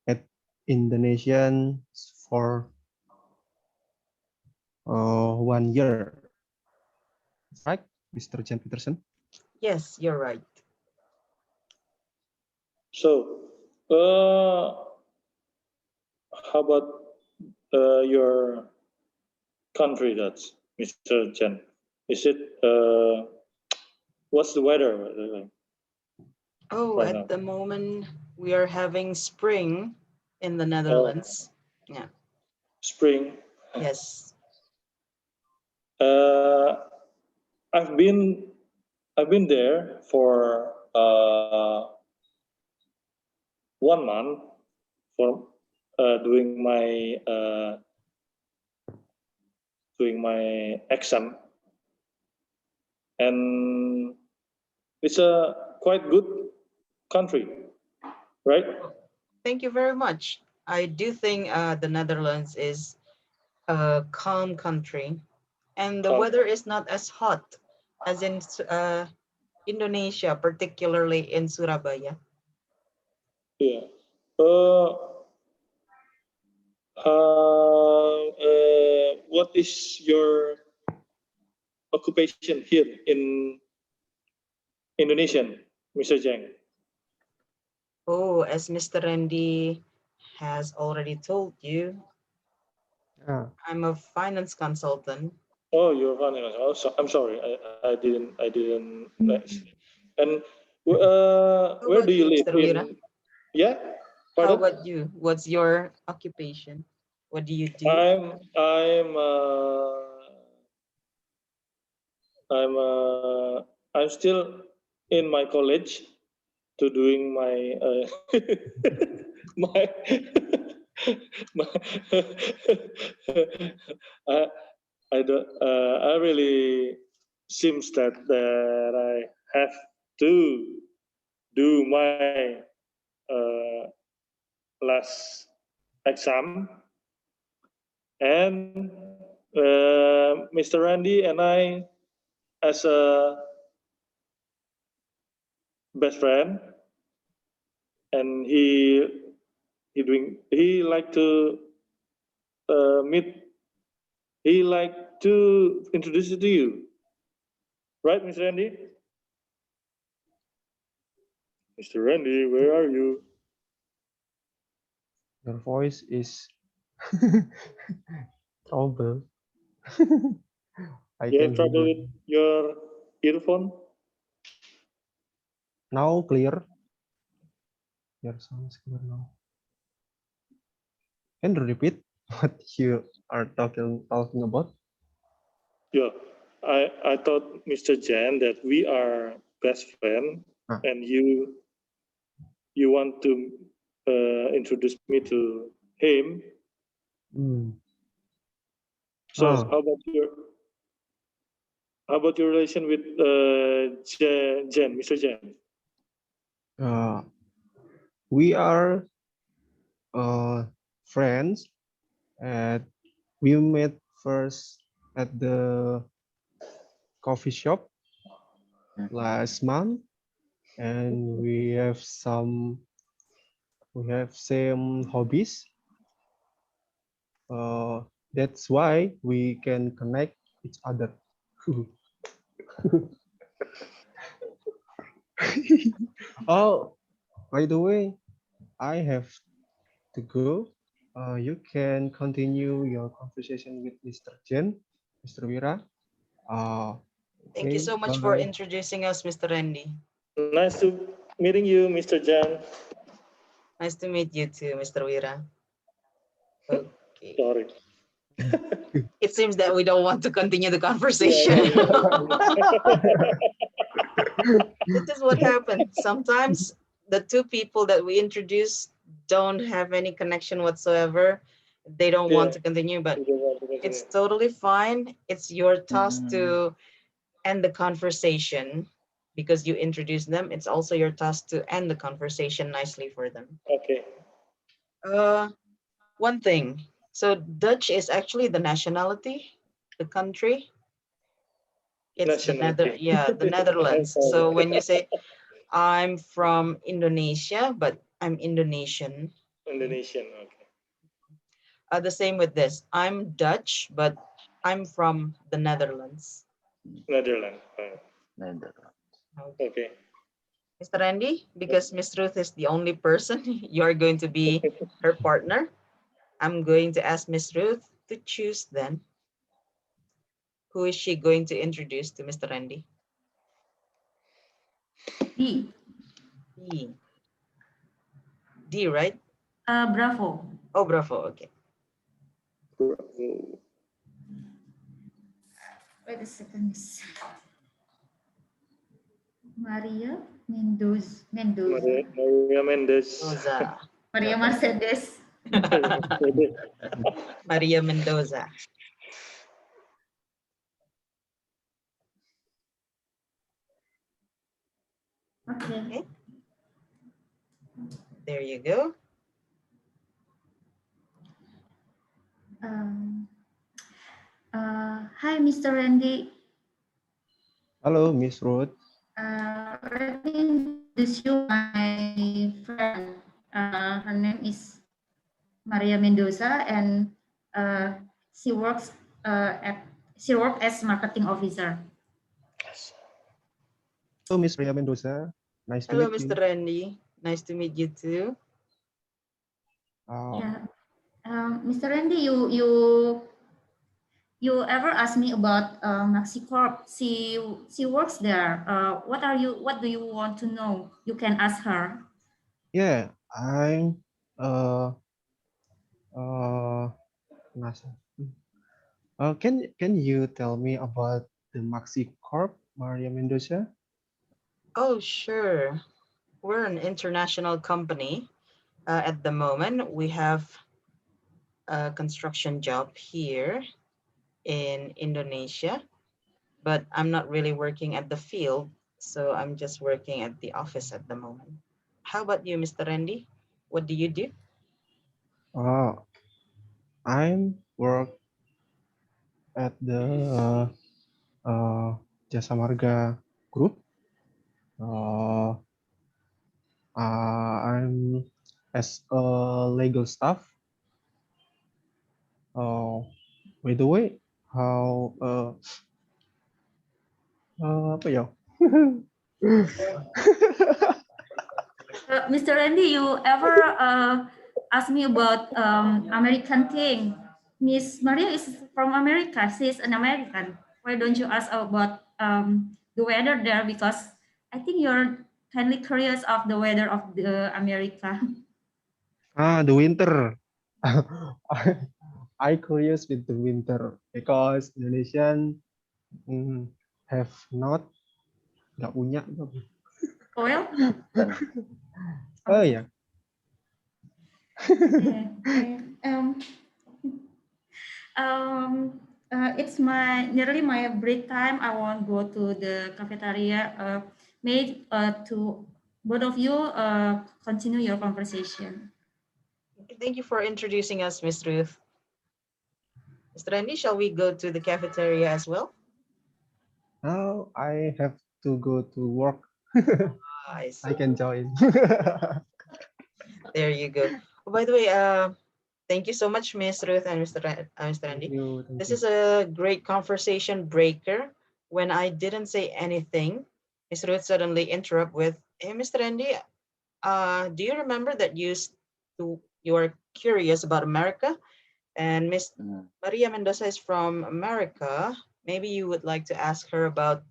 at Indonesian for 1 year. Is right, Mr. Jan Peterson? Yes, you're right. So, how about your country, that's Mr. Chen? Is it what's the weather like Oh, right at now? the moment we are having spring in the Oh, Netherlands. Yeah. spring. Yes. Uh, I've been there for 1 month for doing my exam, and it's a quite good country, right? Thank you very much. I do think the Netherlands is a calm country, and the Calm. weather is not as hot as in Indonesia, particularly in Surabaya. Yeah. What is your occupation here in Indonesian, Mr. Jang? Oh, as Mr. Randy has already told you, Yeah. I'm a finance consultant. Oh, you're running. Oh, I'm sorry. I didn't. And How where do about you you, live Mr. Wira? in? Yeah. How Pardon? about you? What's your occupation? What do you do? I'm still in my college to doing my my, my I, I really seems that I have to do my uh, last exam, and Mr. Randy and I, as a best friend, and he like to meet, he like to introduce it to you, right, Mr. Randy? Mr. Randy, where are you? Your voice is trouble. I You have can trouble hear. with your earphone? Now clear. Your sound is clear now. Can you repeat what you are talking about? Yeah, I thought, Mr. Jan, that we are best friend, Ah. and you want to introduce me to him. Hmm. So Ah. how about your relation with Jan, Mr. Jan? Uh, we are friends, and we met first at the coffee shop last month, and we have same hobbies. That's why we can connect each other. Oh, by the way, I have to go. You can continue your conversation with Mr. Jen, Mr. Wira. Uh, Thank you okay, so much for bye. introducing us, Mr. Randy. Nice to meeting you, Mr. Jan. Nice to meet you too, Mr. Wira. Okay. Sorry. It seems that we don't want to continue the Yeah, conversation. yeah. This is what happened. Sometimes the two people that we introduce don't have any connection whatsoever. They don't want Yeah. to continue, but You don't want to it's continue. totally fine. It's your task Mm, to end the conversation because you introduce them. It's also your task to end the conversation nicely for them. Okay. Uh, one thing. So Dutch is actually the nationality, the country. It's Nationality. the I'm Netherlands. sorry. So when you say I'm from Indonesia, but I'm Indonesian. Indonesian. Okay. The same with this. I'm Dutch, but I'm from the Netherlands. Netherlands. Netherlands. Okay. Okay. Mr. Randy, because Miss Ruth is the only person you're going to be her partner, I'm going to ask Miss Ruth to choose then. Who is she going to introduce to Mr. Randy? D. D. D, right? Bravo. Oh, bravo. Okay. Bravo. Wait a second. Maria Mendoza. Maria Mendes. Mendoza. Maria Mercedes. Maria Mendoza. Okay. Okay. There you go. Hi, Mr. Randy. Hello, Miss Ruth. Let me introduce you my friend. Her name is Maria Mendoza, and she works as marketing officer. Hello, Miss Maria Mendoza. Nice to Hello, meet Mr. you. Randy. Nice to meet you too. Yeah. Mr. Randy, you ever asked me about Maxicorp? She works there. What do you want to know? You can ask her. Yeah, I'm NASA. Can you tell me about the Maxi Corp, Maria Mendoza? Oh, sure. We're an international company. At the moment, we have a construction job here in Indonesia, but I'm not really working at the field, so I'm just working at the office at the moment. How about you, Mr. Randy? What do you do? I'm work at the Jasa Marga Group. I'm as a legal staff. By the way, how apa ya? Mr. Randy, you ever ask me about American thing? Miss Maria is from America. She's an American. Why don't you ask about the weather there? Because I think you're kindly curious of the weather of the America. The winter. I curious with the winter because Indonesian have not nggak punya. Oil? Oh ya. Okay. It's nearly my break time. I want to go to the cafeteria. May to both of you continue your conversation. Thank you for introducing us, Miss Ruth. Mr. Randy, shall we go to the cafeteria as well? Now I have to go to work. I see. I can join. There you go. Oh, by the way, thank you so much, Miss Ruth and Mr. Randy. Thank This you. is a great conversation breaker. When I didn't say anything, Miss Ruth suddenly interrupt with, "Hey, Mr. Randy, do you remember that you are curious about America? And Miss Maria Mendoza is from America. Maybe you would like to ask her about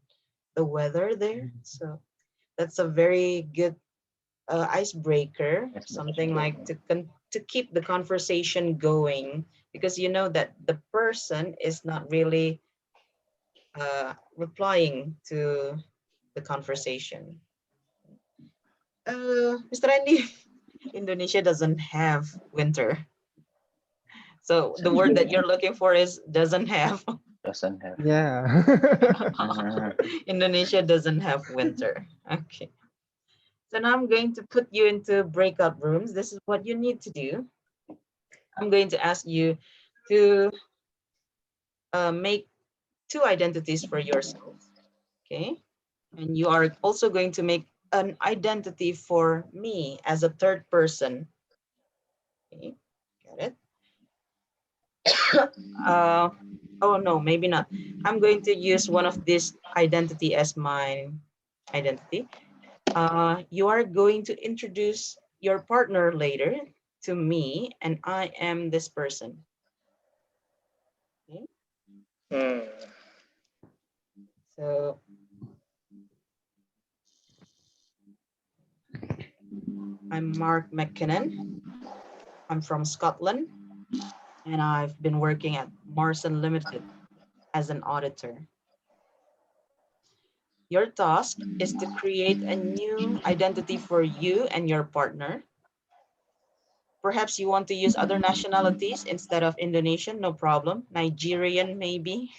the weather there." So that's a very good icebreaker, something like to keep the conversation going, because you know that the person is not really replying to the conversation. Mr. Randy, Indonesia doesn't have winter. So the word that you're looking for is doesn't have. Doesn't have. Yeah. Indonesia doesn't have winter. Okay. So now I'm going to put you into breakout rooms. This is what you need to do. I'm going to ask you to make two identities for yourself. Okay. And you are also going to make an identity for me as a third person. Okay. Got it? Oh no, maybe not. I'm going to use one of this identity as my identity. You are going to introduce your partner later to me, and I am this person. Okay? Hmm. So I'm Mark McKinnon. I'm from Scotland, and I've been working at Morrison Limited as an auditor. Your task is to create a new identity for you and your partner. Perhaps you want to use other nationalities instead of Indonesian, no problem. Nigerian, maybe,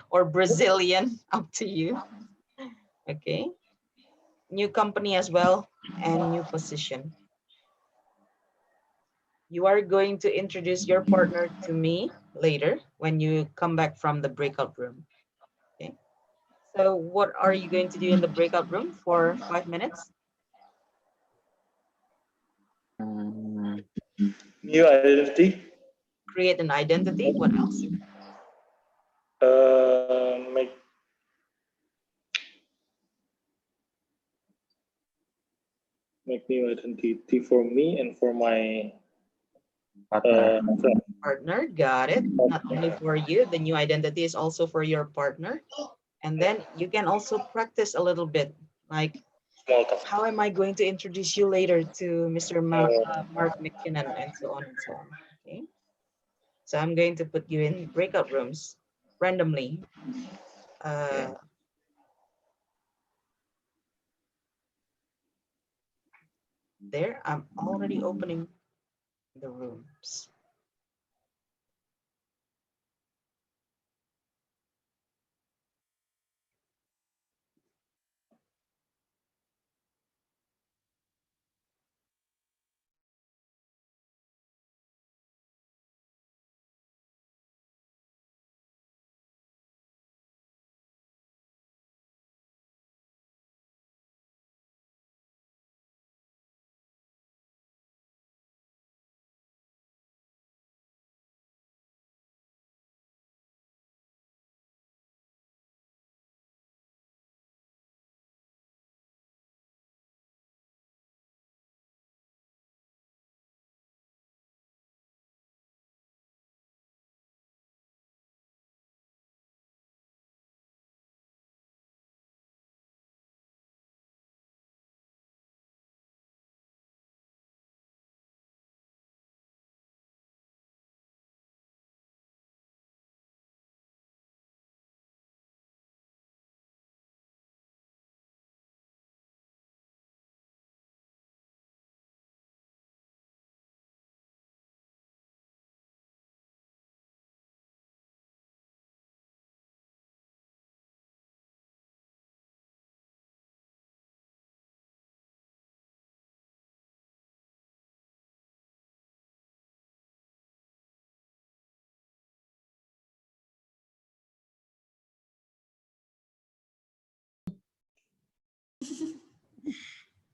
or Brazilian, up to you. Okay. New company as well, and new position. You are going to introduce your partner to me later when you come back from the breakout room. Okay. So, what are you going to do in the breakout room for 5 minutes? Hmm, New identity. Create an identity. What else? Make new identity for me and for my partner. friend. Partner. Got it. Not only for you, the new identity is also for your partner. And then you can also practice a little bit, like, Small talk. how am I going to introduce you later to Mr. Mark McKinnon, and so on and so on. Okay. So I'm going to put you in breakout rooms randomly. Uh, there, I'm already opening the rooms.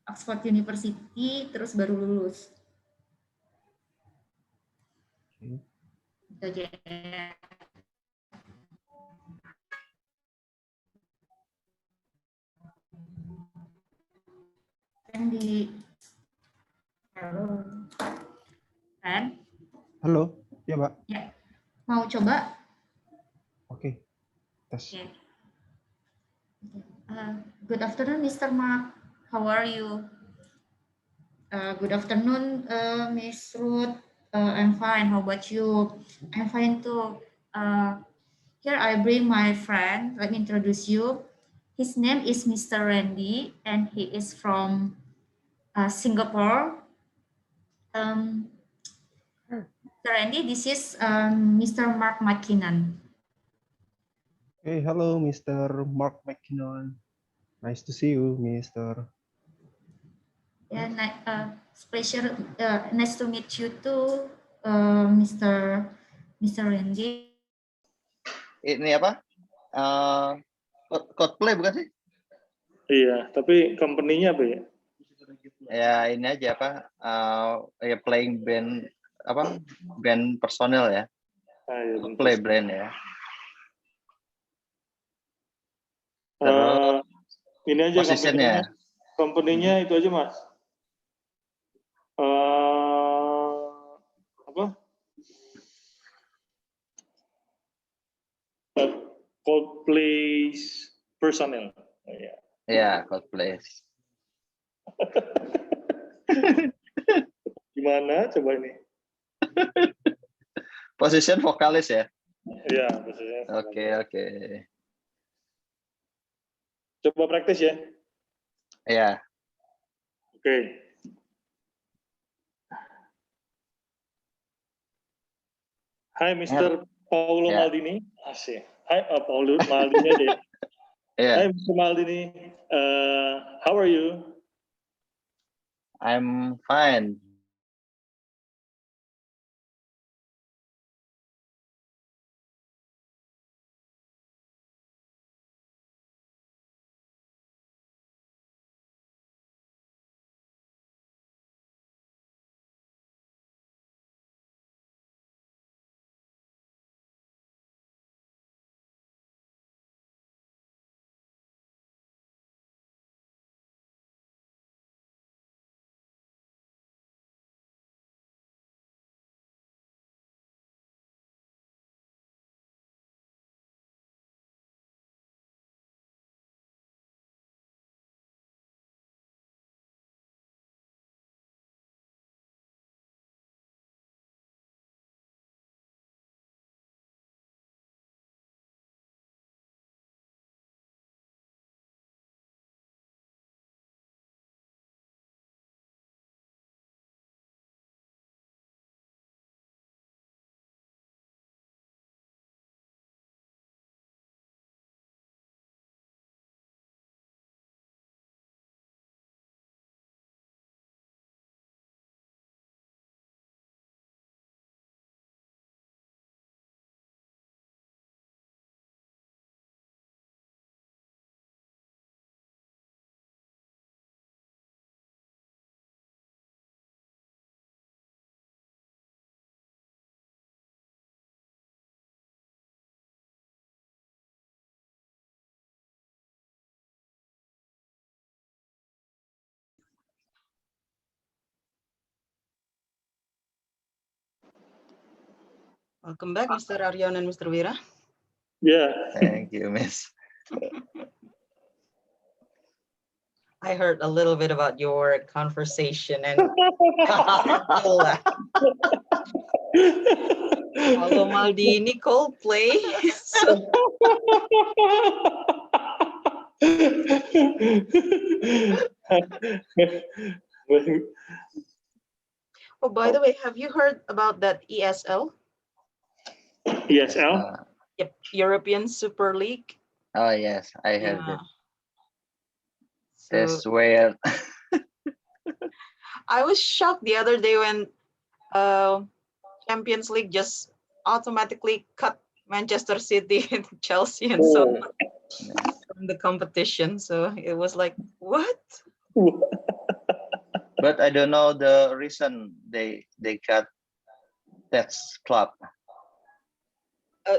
Oxford University, terus baru lulus. Okay. Itu aja ya. Randy. Halo. Ren? Halo, ya Mbak. Ya. Mau coba? Oke, tes. Okay. Good afternoon, Mr. Mark. How are you? Good afternoon, Miss Ruth. I'm fine. How about you? I'm fine too. Here I bring my friend. Let me introduce you. His name is Mr. Randy, and he is from Singapore. Mr. Randy, this is Mr. Mark McKinnon. Hey, hello, Mr. Mark McKinnon. Nice to see you, Mr. Yeah, pleasure. Nice to meet you too, Mr. Randy. Ini apa? Cosplay bukan sih? Iya, tapi company-nya apa ya? Ya ini aja apa? Ya playing band apa? Band personel ya. Ya, bentar. Play brand ya. Eh, ini aja Posisinya. company-nya itu aja mas. Apa? Coldplay's personnel. Ya. Ya, Coldplay. Gimana coba ini? Position vokalis ya. Ya, maksudnya. Oke. Coba praktis ya. Ya. Oke. Hai Mr. Paulo Ya. Maldini. Asik. Hai Paulo Maldini aja. Ya. Hai Mr. Maldini. How are you? I'm fine. Welcome back, Mr. Aryon and Mr. Wira. Yeah. Thank you, Miss. I heard a little bit about your conversation and Paolo Maldini, Coldplay. So, oh, by the way, have you heard about that ESL? ESL? Yep, European Super League. Oh yes, I heard Yeah. it. So That's weird. I was shocked the other day when Champions League just automatically cut Manchester City and Chelsea and so on from the competition. So it was like, what? But I don't know the reason they cut that club.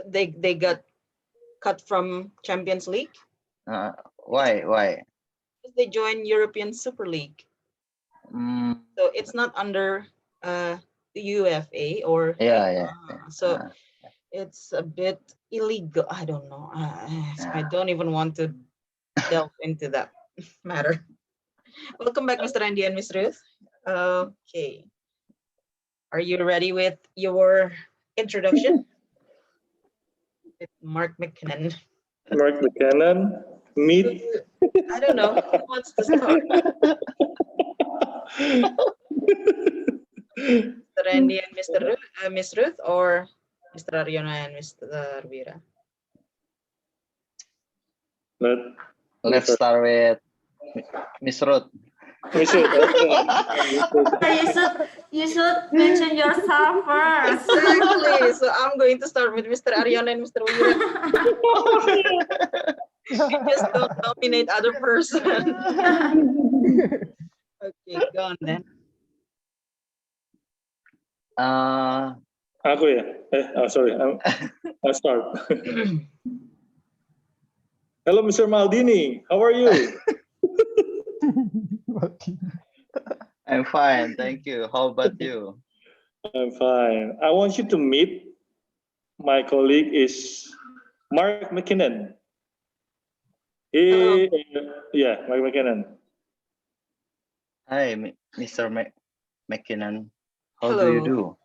They got cut from Champions League. Why? They joined European Super League. So it's not under the UFA or Yeah. so it's a bit illegal. I don't know. I don't even want to delve into that matter. Welcome back, Mr. Andy and Miss Ruth. Okay. Are you ready with your introduction? With Mark McKinnon. Mark Buchanan, meet. I don't know. Who wants to start? Mr. Andy and Miss Ruth, or Mr. Ariona and Mr. Wira? Let's start with Miss Ruth. Miss Ruth, You should mention yourself first. Exactly. So I'm going to start with Mr. Ariona and Mr. Wira. Just don't nominate other person. Okay, go on then. Aku ya? Sorry, I'll start. Hello, Mr. Maldini. How are you? I'm fine, thank you. How about you? I'm fine. I want you to meet my colleague is Mark McKinnon. Hello. Yeah, Mark McKinnon. Hi, Mr. McKinnon. How do you Hello, do?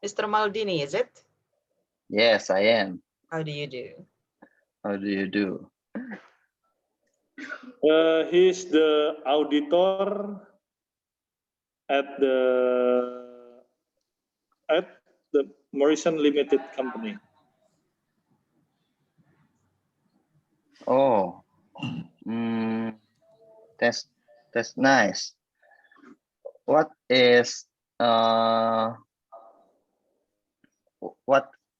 Mr. Maldini, is it? Yes, I am. How do you do? How do you do? He's the auditor at the Morrison Limited Company. Oh, that's nice. What is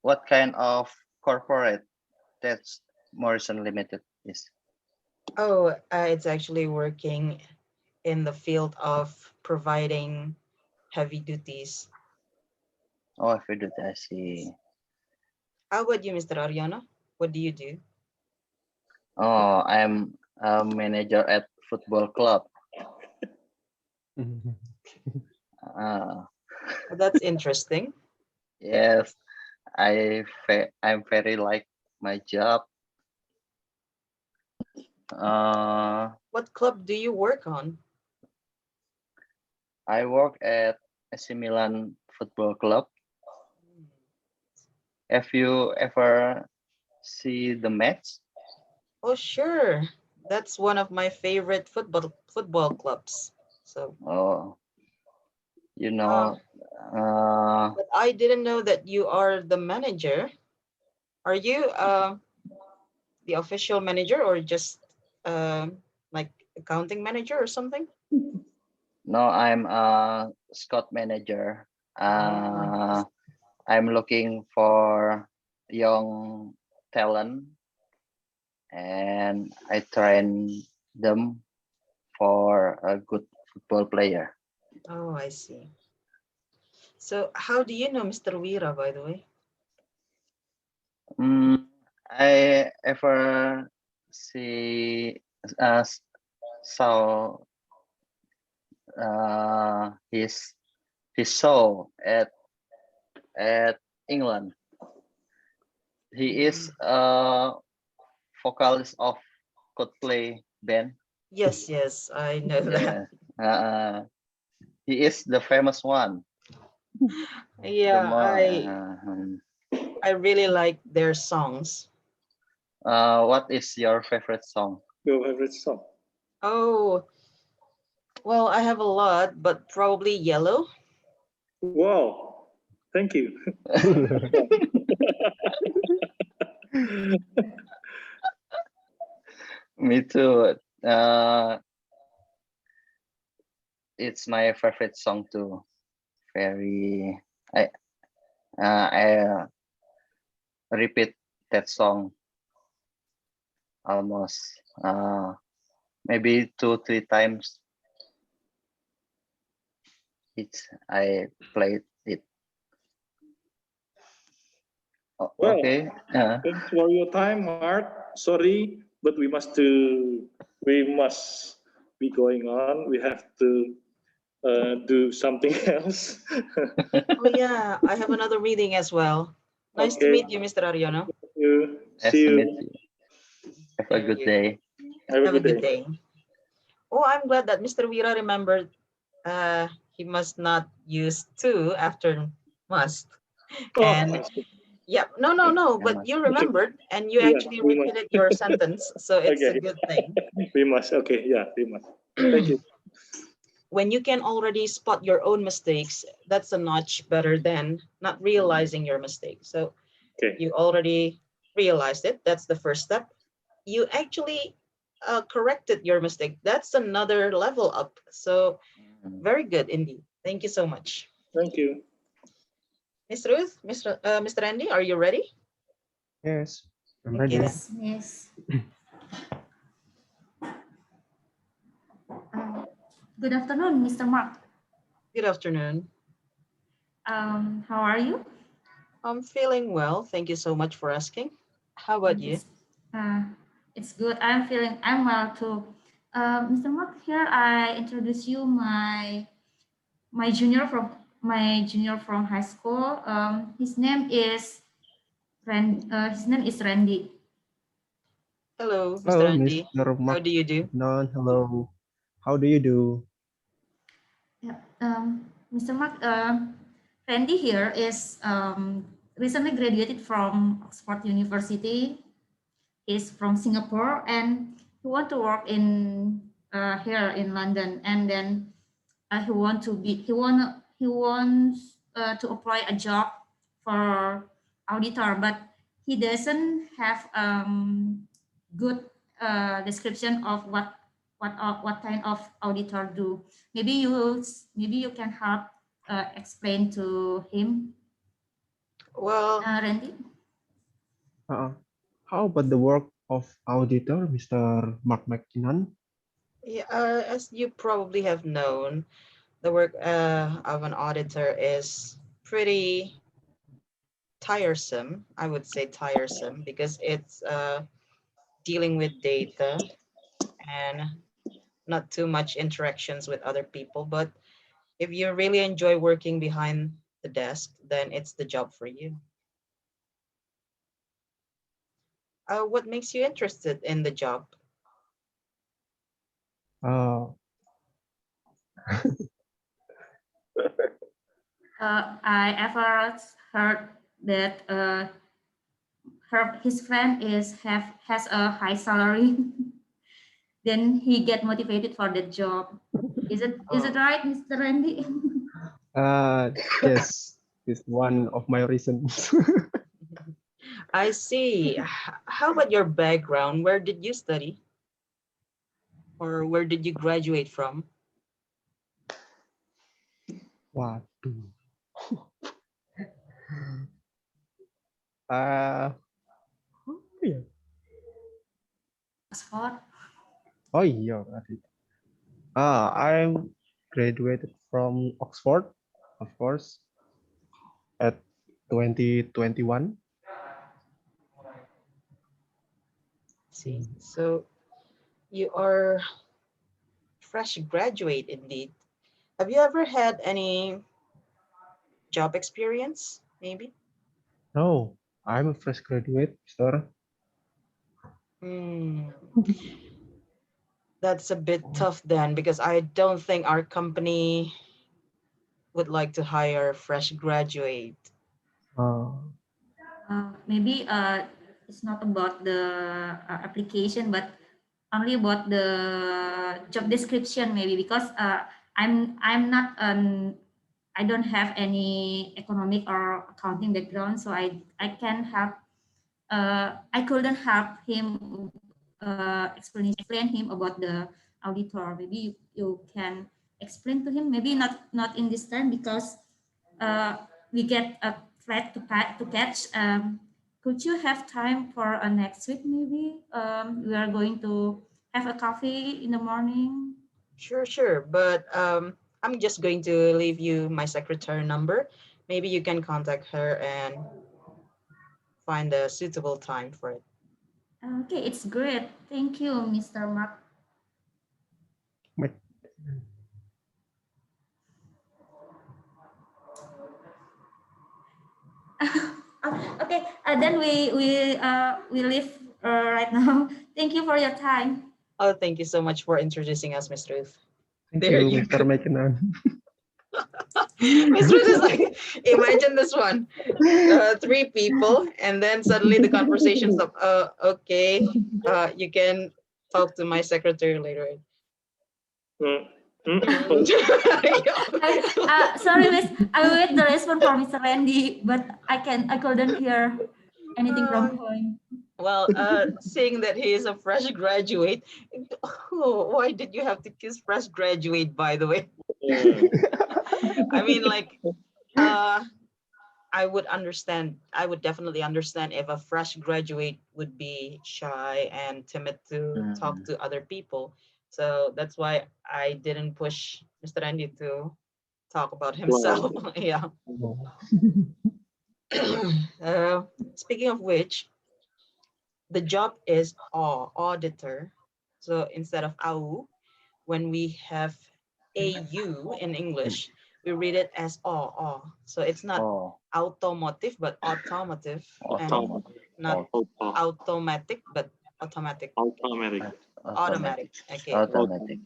what kind of corporate that's Morrison Limited is? Oh, it's actually working in the field of providing heavy duties. Oh, if you do, I see. How about you, Mr. Ariana? What do you do? Oh, I'm a manager at football club. Uh, Oh, that's interesting. yes, I'm very like my job. What club do you work on? I work at AC Milan Football Club. Have you ever see the match? Oh, sure. That's one of my favorite football clubs. So, Oh, you uh, know, uh, but I didn't know that you are the manager. Are you the official manager or just like accounting manager or something? no, I'm a scout manager. I I'm looking for young talent, and I train them for a good football player. Oh, I see. So, how do you know Mr. Wira, by the way? I ever see uh, saw his show at England. He is Mm. a vocalist of Coldplay band. Yes, yes, I know that. Yeah, uh, he is the famous one. The Yeah, more. I really like their songs. What is your favorite song? Your favorite song? Oh, well, I have a lot, but probably Yellow. Wow, thank you. Me too. It's my favorite song too. Very. I repeat that song almost maybe 2-3 times. I played it. Well, Okay. thanks for your time, Mark. Sorry, but we must be going on. We have to do something else. Oh, yeah, I have another reading as well. Nice to Okay, meet you, Mr. Ariano. thank you. Nice See to meet you. you. Have a Thank good you. day. Have a Have a good good day. day. Oh, I'm glad that Mr. Wira remembered he must not use to after must. Oh, And I see. yeah, no, Yeah, but you remembered and you Yeah, actually we must. repeated your sentence, so it's a Okay, good thing. we must. Okay, yeah, we must. Thank you. When you can already spot your own mistakes, that's a notch better than not realizing your mistake. So Okay. you already realized it. That's the first step. You actually corrected your mistake. That's another level up. So very good indeed. Thank you so much. Thank you. Miss Ruth, Mr. Andy, are you ready? Yes, I'm Okay ready. then. Yes, yes. Good afternoon, Mr. Mark. Good afternoon. How are you? I'm feeling well. Thank you so much for asking. How about you? Uh, it's good. I'm well too. Mr. Mark, here I introduce you my junior from high school. His name is Randy. Hello, Mr. Hello, Andy. Mr. How Mark. do you do? Hello. How do you do? Yeah, Mr. Mark, Randy here is recently graduated from Oxford University. He's from Singapore and he want to work in here in London, and then he wants to apply a job for auditor, but he doesn't have good description of what kind of auditor do. Maybe you can help explain to him, Well, Randy. Uh, how about the work of auditor, Mr. Mark McKinnon? yeah, as you probably have known, the work of an auditor is pretty tiresome. I would say tiresome because it's dealing with data and not too much interactions with other people. But if you really enjoy working behind the desk, then it's the job for you. What makes you interested in the job? Uh, I ever heard that his friend has a high salary, then he get motivated for the job. Is it Oh, right, Mr. Randy? yes, is one of my reasons. I see. How about your background? Where did you study? Or where did you graduate from? Waduh. Uh, apa ya? Oxford. Oh iya, tadi. I graduated from Oxford, of course, at 2021. See, so you are fresh graduate indeed. Have you ever had any job experience? Maybe. No, I'm a fresh graduate, sir. Hmm, that's a bit tough then because I don't think our company would like to hire fresh graduate. Uh, Maybe it's not about the application, but only about the job description. Maybe because I'm not I don't have any economic or accounting background, so I can help. I couldn't help him explain him about the auditor. Maybe you can explain to him. Maybe not in this time because we get a flight to catch. Could you have time for next week? Maybe we are going to have a coffee in the morning. Sure, sure. But I'm just going to leave you my secretary number. Maybe you can contact her and find a suitable time for it. Okay, it's great. Thank you, Mr. Mark. my, Okay, then we leave right now. Thank you for your time. Oh, thank you so much for introducing us, Miss Ruth. thank There you, you Mr. go. McKinnon. Miss Ruth is like, imagine this one. Three people, and then suddenly the conversation stop. Okay. You can talk to my secretary later. Mm. Sorry, Miss. I wait the response from Mr. Randy, but I couldn't hear anything from Uh, him. well, seeing that he is a fresh graduate, oh, why did you have to kiss fresh graduate? By the way, Mm. I mean, like, uh, I would understand. I would definitely understand if a fresh graduate would be shy and timid to talk to other people. So that's why I didn't push Mr. Andy to talk about himself. Wow. Yeah. Oh. Speaking of which, the job is auditor. So instead of AU, when we have AU in English, we read it as O. So it's not Oh, automotive, but automotive, and automatic. not automatic, but automatic. Automatic. Automatic. Okay. Automatic.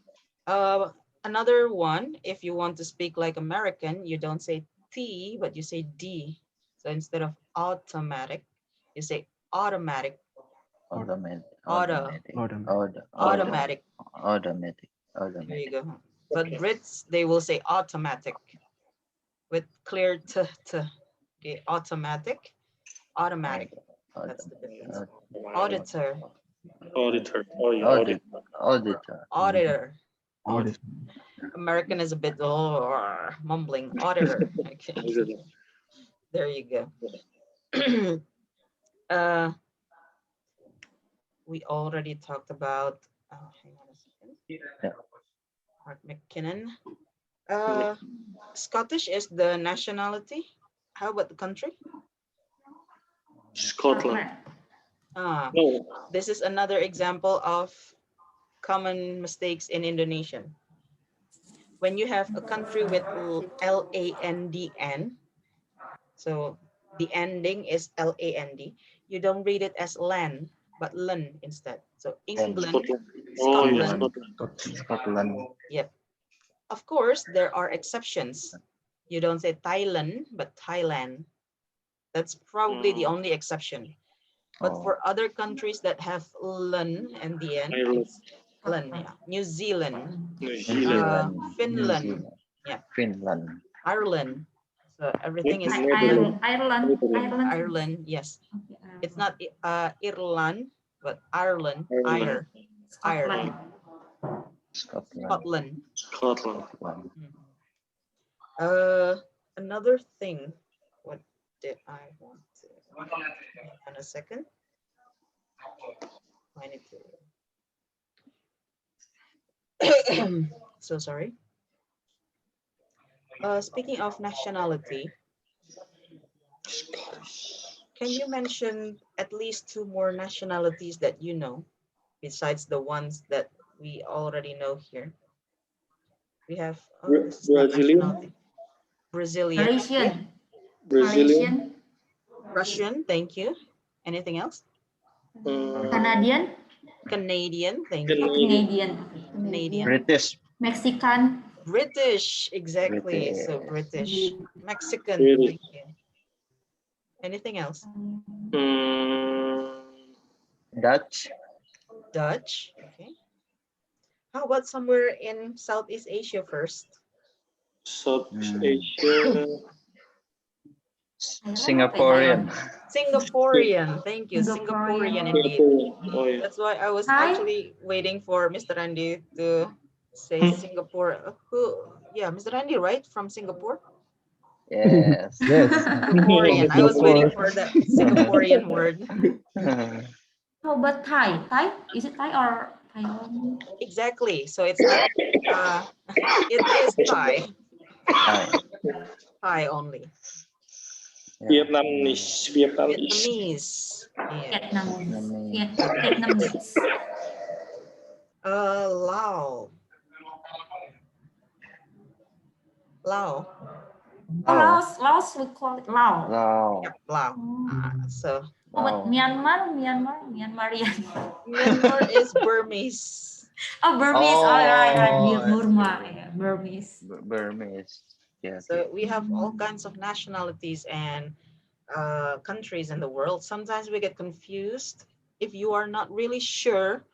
Another one, if you want to speak like American, you don't say T, but you say D. So instead of automatic, you say automatic. Automatic. Auto. Automatic. Automatic. Automatic. There you go. But Brits, they will say automatic with clear t. Okay, automatic, automatic. That's the difference. Auditor, Auditor. Oh, yeah, Auditor. auditor. Auditor. auditor. American is a bit mumbling. Auditor. Okay, Auditor. there you go. We already talked about. Hang on a second. Yeah. Mark McKinnon. Scottish is the nationality. How about the country? Scotland. Ah, No. this is another example of common mistakes in Indonesian. When you have a country with LANDN, so the ending is LAND, you don't read it as land, but len instead. So England, Scotland. Oh, yeah, Scotland. Scotland. Scotland. Yep. Of course, there are exceptions. You don't say Thailand, but Thailand. That's probably the only exception. But Oh. for other countries that have len and the end, Ireland. it's len. Yeah. New Zealand, New New Zealand. Zealand. Finland, New Zealand. yeah. Finland. Ireland. So everything is Netherlands. Ireland. Yes, it's not Ireland, but Ireland. Ireland. Ireland. Scotland. Scotland. Scotland. Scotland. Another thing. What did I want to? Hang on a second. I need to. So sorry. Speaking of nationality, can you mention at least 2 more nationalities that you know, besides the ones that we already know here? We have this is not Brazilian. nationality. Brazilian. Malaysian. Brazilian. Russian. Thank you. Anything else? Canadian. Canadian. Thank you. Canadian. British. Mexican. British. Exactly. So British. British. Mexican. British. Thank you. Anything else? Dutch. Dutch. Okay. How about somewhere in Southeast Asia first? Southeast Asia. Singaporean. Singaporean. Thank you. Singaporean indeed. Oh, yeah. That's why I was Hi. actually waiting for Mr. Randy to say Singapore. Yeah, Mr. Randy, right? From Singapore? Yes. Yes. Singaporean. I was waiting for that Singaporean word. How about Thai? Thai? Is it Thai or Thailand? Exactly. So it's not, it is Thai. Thai only. Vietnamese. Vietnamese. Yeah. Vietnamese. Lao. Lao. Laos, we call it Lao. Lao. Yep, Lao. So Oh, but Myanmarian. Myanmar is Burmese. Oh, Burmese. Oh, right. Burma. Yeah, Burmese. Burmese. Yeah, So we have all kinds of nationalities and countries in the world. Sometimes we get confused. If you are not really sure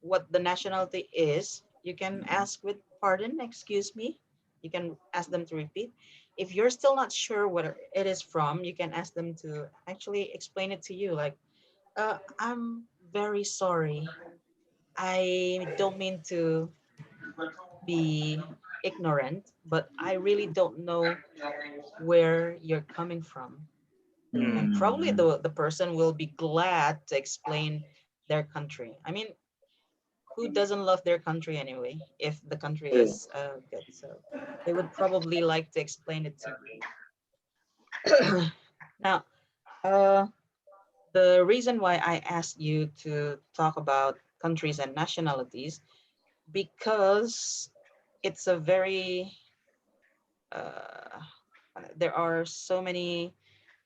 what the nationality is, you can ask with pardon, excuse me. You can ask them to repeat. If you're still not sure what it is from, you can ask them to actually explain it to you. Like, I'm very sorry. I don't mean to be ignorant, but I really don't know where you're coming from. And probably the person will be glad to explain their country. I mean, who doesn't love their country anyway, if the country is good? So they would probably like to explain it to you. Now, the reason why I asked you to talk about countries and nationalities, because it's a very, uh, there are so many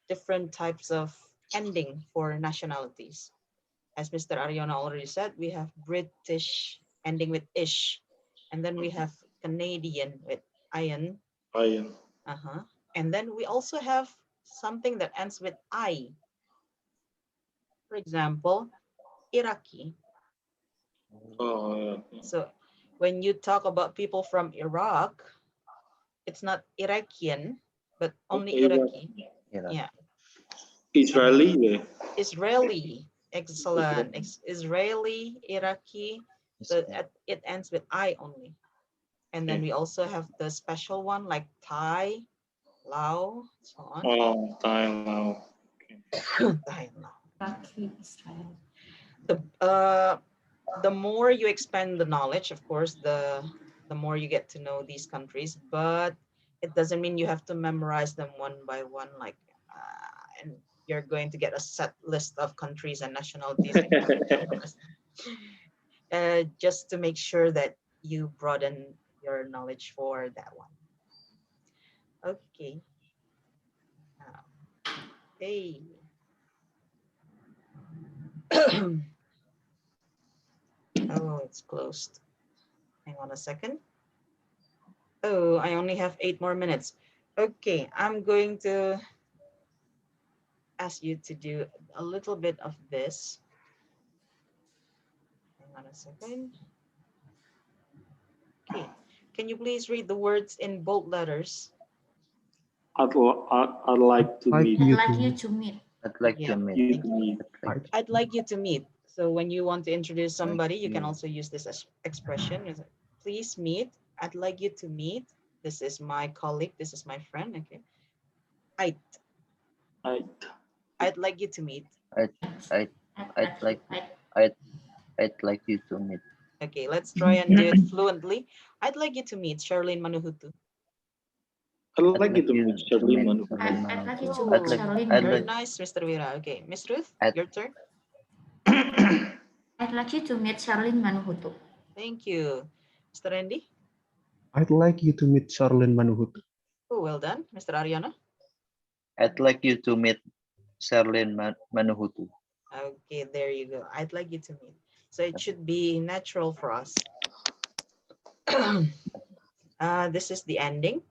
different types of ending for nationalities. As Mr. Ariana already said, we have British ending with ish, and then we have Canadian with iron. Iron. Uh-huh. And then we also have something that ends with I. For example, Iraqi. Oh, So when you talk about people from Iraq, it's not Iraqian, but only Iraqi. Iraq. Yeah. Israeli. Yeah. Israeli. Excellent. Israeli, Iraqi. So Israel. it ends with I only. And then Okay. we also have the special one like Thai, Lao, so on. Oh, Thailand. Thai, Lao. Turkey, Israel. The more you expand the knowledge, of course, the more you get to know these countries. But it doesn't mean you have to memorize them one by one, like, and you're going to get a set list of countries and nationalities and you have to memorize them. Just to make sure that you broaden your knowledge for that one. Okay. Now, hey. Oh, it's closed. Hang on a second. Oh, I only have 8 more minutes. Okay, I'm going to ask you to do a little bit of this. Hang on a second. Okay, can you please read the words in bold letters? I'd like to Like meet I'd you like to you meet. to meet. I'd like Yeah, to meet. you. thank you. I'd like you to meet. So when you want to introduce somebody, you can also use this expression. It's like, please meet. I'd like you to meet. This is my colleague. This is my friend. Okay. I'd, I, I'd like you to meet. I'd, I'd, I'd like I'd like you to meet. Okay, let's try and do it fluently. I'd like you to meet Charlene Manuhutu. I'd I'd like you like to you meet to Shirley meet Manu. Charlene I'd like you Manuhotu. to meet I'd like Charlene I'd Very like Manuhotu. nice, Mr. Vira. Okay, Miss Ruth, I'd, your turn. I'd like you to meet Charlene Manuhotu. Thank you. Mr. Randy? I'd like you to meet Charlene Manuhutu. Oh, well done. Mr. Ariana? I'd like you to meet Charlene Manuhotu. Okay, there you go. I'd like you to meet. So it should be natural for us. This is the ending.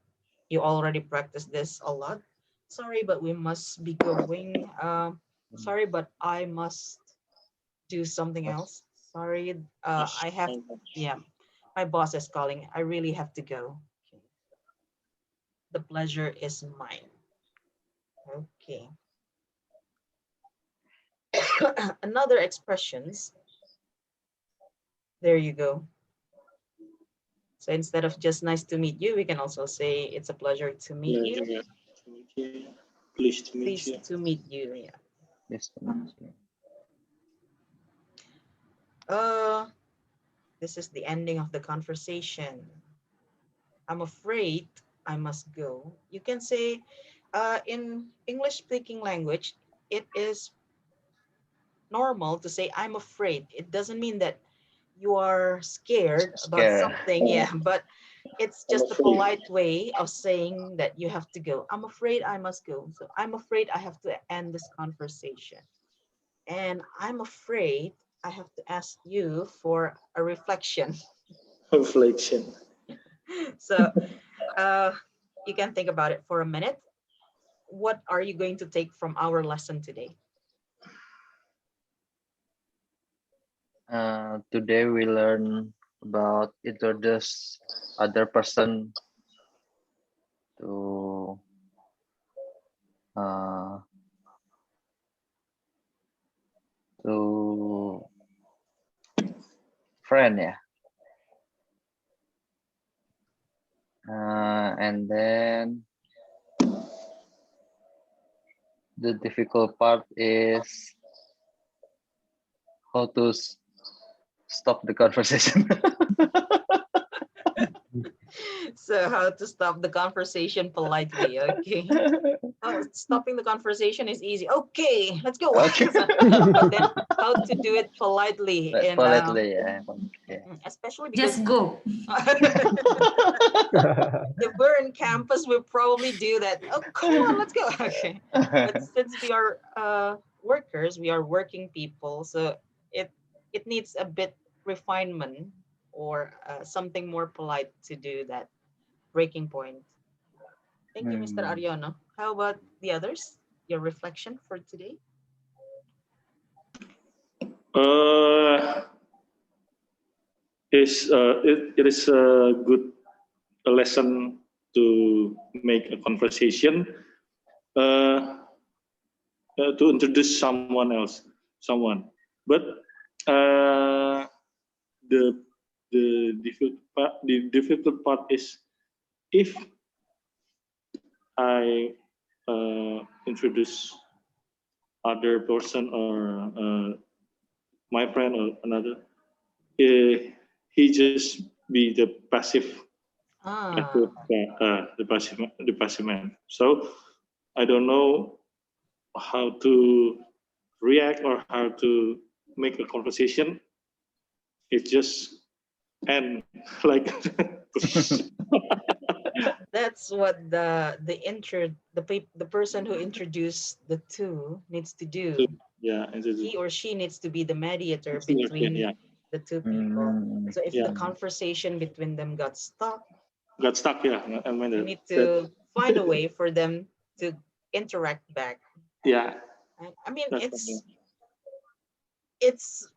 You already practiced this a lot. Sorry, but we must be going. Sorry, but I must do something else. Sorry, I have, yeah, my boss is calling. I really have to go. The pleasure is mine. Okay. Another expressions. There you go. So instead of just nice to meet you, we can also say it's a pleasure to meet you. Yeah, to meet you. Pleased to meet Pleased you. to meet you. Yeah. Yes, to meet you. This is the ending of the conversation. I'm afraid I must go. You can say, in English speaking language, it is normal to say I'm afraid. It doesn't mean that you are scared about Scare. something. Yeah, but it's I'm just a afraid. polite way of saying that you have to go. I'm afraid I must go. So I'm afraid I have to end this conversation. And I'm afraid I have to ask you for a reflection. Reflection. So you can think about it for a minute. What are you going to take from our lesson today? Today we learn about introduce other person to uh, to friend, yeah. And then the difficult part is how to stop the conversation. So how to stop the conversation politely? Okay. Oh, stopping the conversation is easy. Okay, let's go. Okay. But then how to do it politely Like in politely, yeah. Okay. especially because Just go. if we're in campus, we'll probably do that. Oh, come on, let's go. Okay. But since we are workers, we are working people, so it needs a bit refinement or something more polite to do that breaking point. Thank you, Mr. Hmm. Ariono. How about the others? Your reflection for today? Uh, it is a good lesson to make a conversation, uh, to introduce someone. But uh, the difficult part is if I introduce other person or my friend or another, he just be the passive Ah, the passive man. So I don't know how to react or how to make a conversation. It just end like that's what the person who introduced the two needs to do. yeah, He or she needs to be the mediator between yeah, the two people. Hmm. So if the yeah, conversation between them got stuck, got stuck. Yeah, I mean you need that to find a way for them to interact back. yeah, I mean, that's something. it's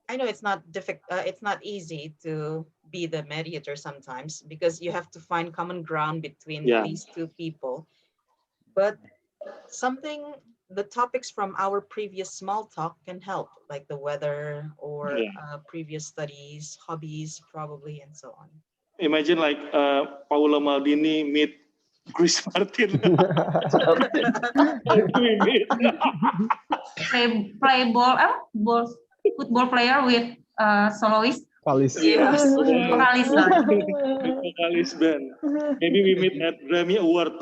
I know it's not it's not easy to be the mediator sometimes because you have to find common ground between Yeah, these two people. But something the topics from our previous small talk can help, like the weather or yeah. previous studies, hobbies, probably, and so on. Imagine like Paolo Maldini meet Chris Martin. How do we meet? Play ball, ball, football player with soloist, Palis. Yes. vokalis. Sorry. Vokalis band. Maybe we meet at Grammy Award.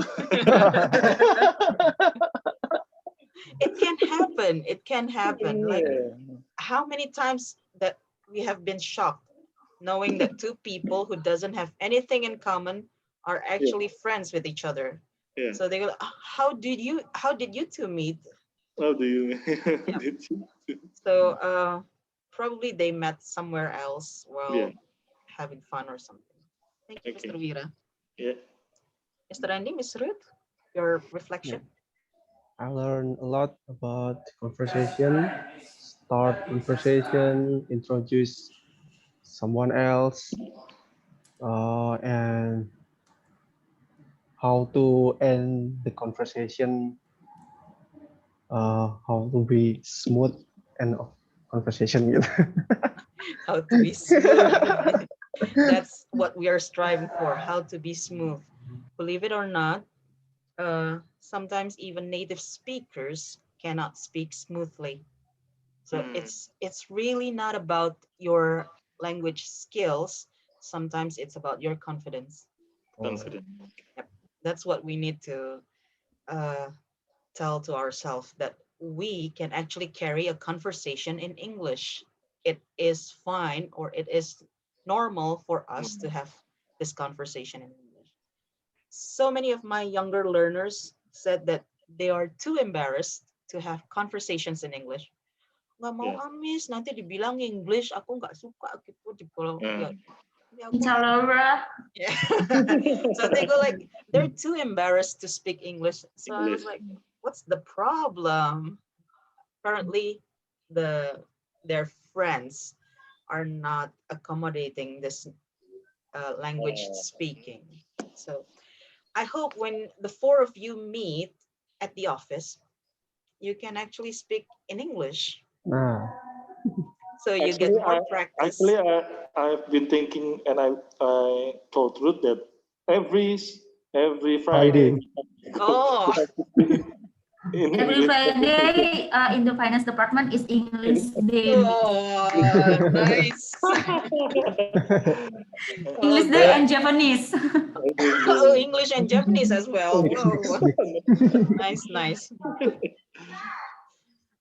It can happen. It can happen. Like Yeah. how many times that we have been shocked knowing that two people who doesn't have anything in common are Yeah, actually friends with each other. yeah. So they go, "Ah, how did you two meet?" How do you? Yeah. Did you? So probably they met somewhere else Yeah. while having fun or something. Thank you, Mr. Okay. Vira. Yeah. Mr. Andy, Miss Ruth, your Yeah, reflection? I learned a lot about conversation, start conversation, introduce someone else, and how to end the conversation, how to be smooth and of conversation gitu. How to be smooth. That's what we are striving for, how to be smooth. Believe it or not, sometimes even native speakers cannot speak smoothly. So Mm, it's really not about your language skills. Sometimes it's about your confidence. So confident. yep, that's what we need to uh, tell to ourselves that we can actually carry a conversation in English. It is fine or it is normal for us to Mm, have this conversation in English. So many of my younger learners said that they are too embarrassed to have conversations in English. Nggak mau yeah. miss, nanti dibilang English, aku nggak suka gitu. Ya, Mm. ya aku Inshallah. yeah. So they go like they're too embarrassed to speak English. So I was English. like, what's the problem? Apparently, their friends are not accommodating this language Uh, speaking. So I hope when the four of you meet at the office, you can actually speak in English. Nah, So you get actually, more practice. I've been thinking, and I told Ruth that every every Friday Friday. we Oh, have to speak Every Friday in the finance department is English day. Oh, nice. English day and Japanese. Oh, English and Japanese as well. Whoa. Nice, nice.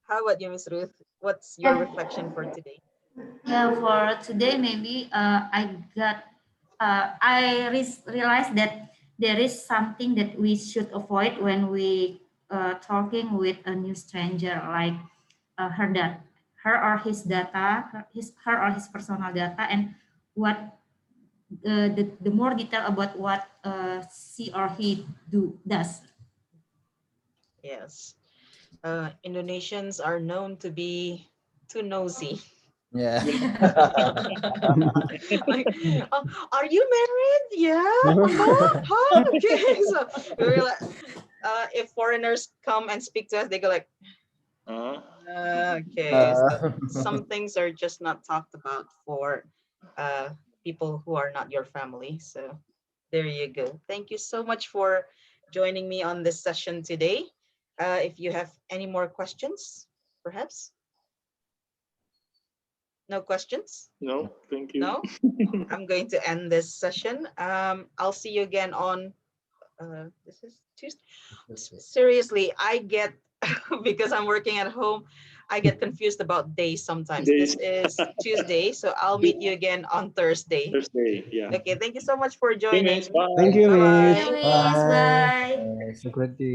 How about you, Miss Ruth? What's your reflection for today? Yeah, for today maybe I realized that there is something that we should avoid when we talking with a new stranger, like her or his data, her or his personal data, and what the more detail about what she or he does. Yes. Indonesians are known to be too nosy. Yeah. Like, oh, are you married? Yeah. Huh? Okay. So we're like, if foreigners come and speak to us, they go like, okay. So some things are just not talked about for people who are not your family. So there you go. Thank you so much for joining me on this session today. If you have any more questions, perhaps? No questions? No, thank you. No? I'm going to end this session. I'll see you again on this is Tuesday. Seriously, I get because I'm working at home, I get confused about days sometimes. Days. This is Tuesday, so I'll meet you again on Thursday. Thursday, yeah. Okay, thank you so much for Okay, joining. miss, bye. Thank you, Bye-bye. Miss. Bye. It's a great day.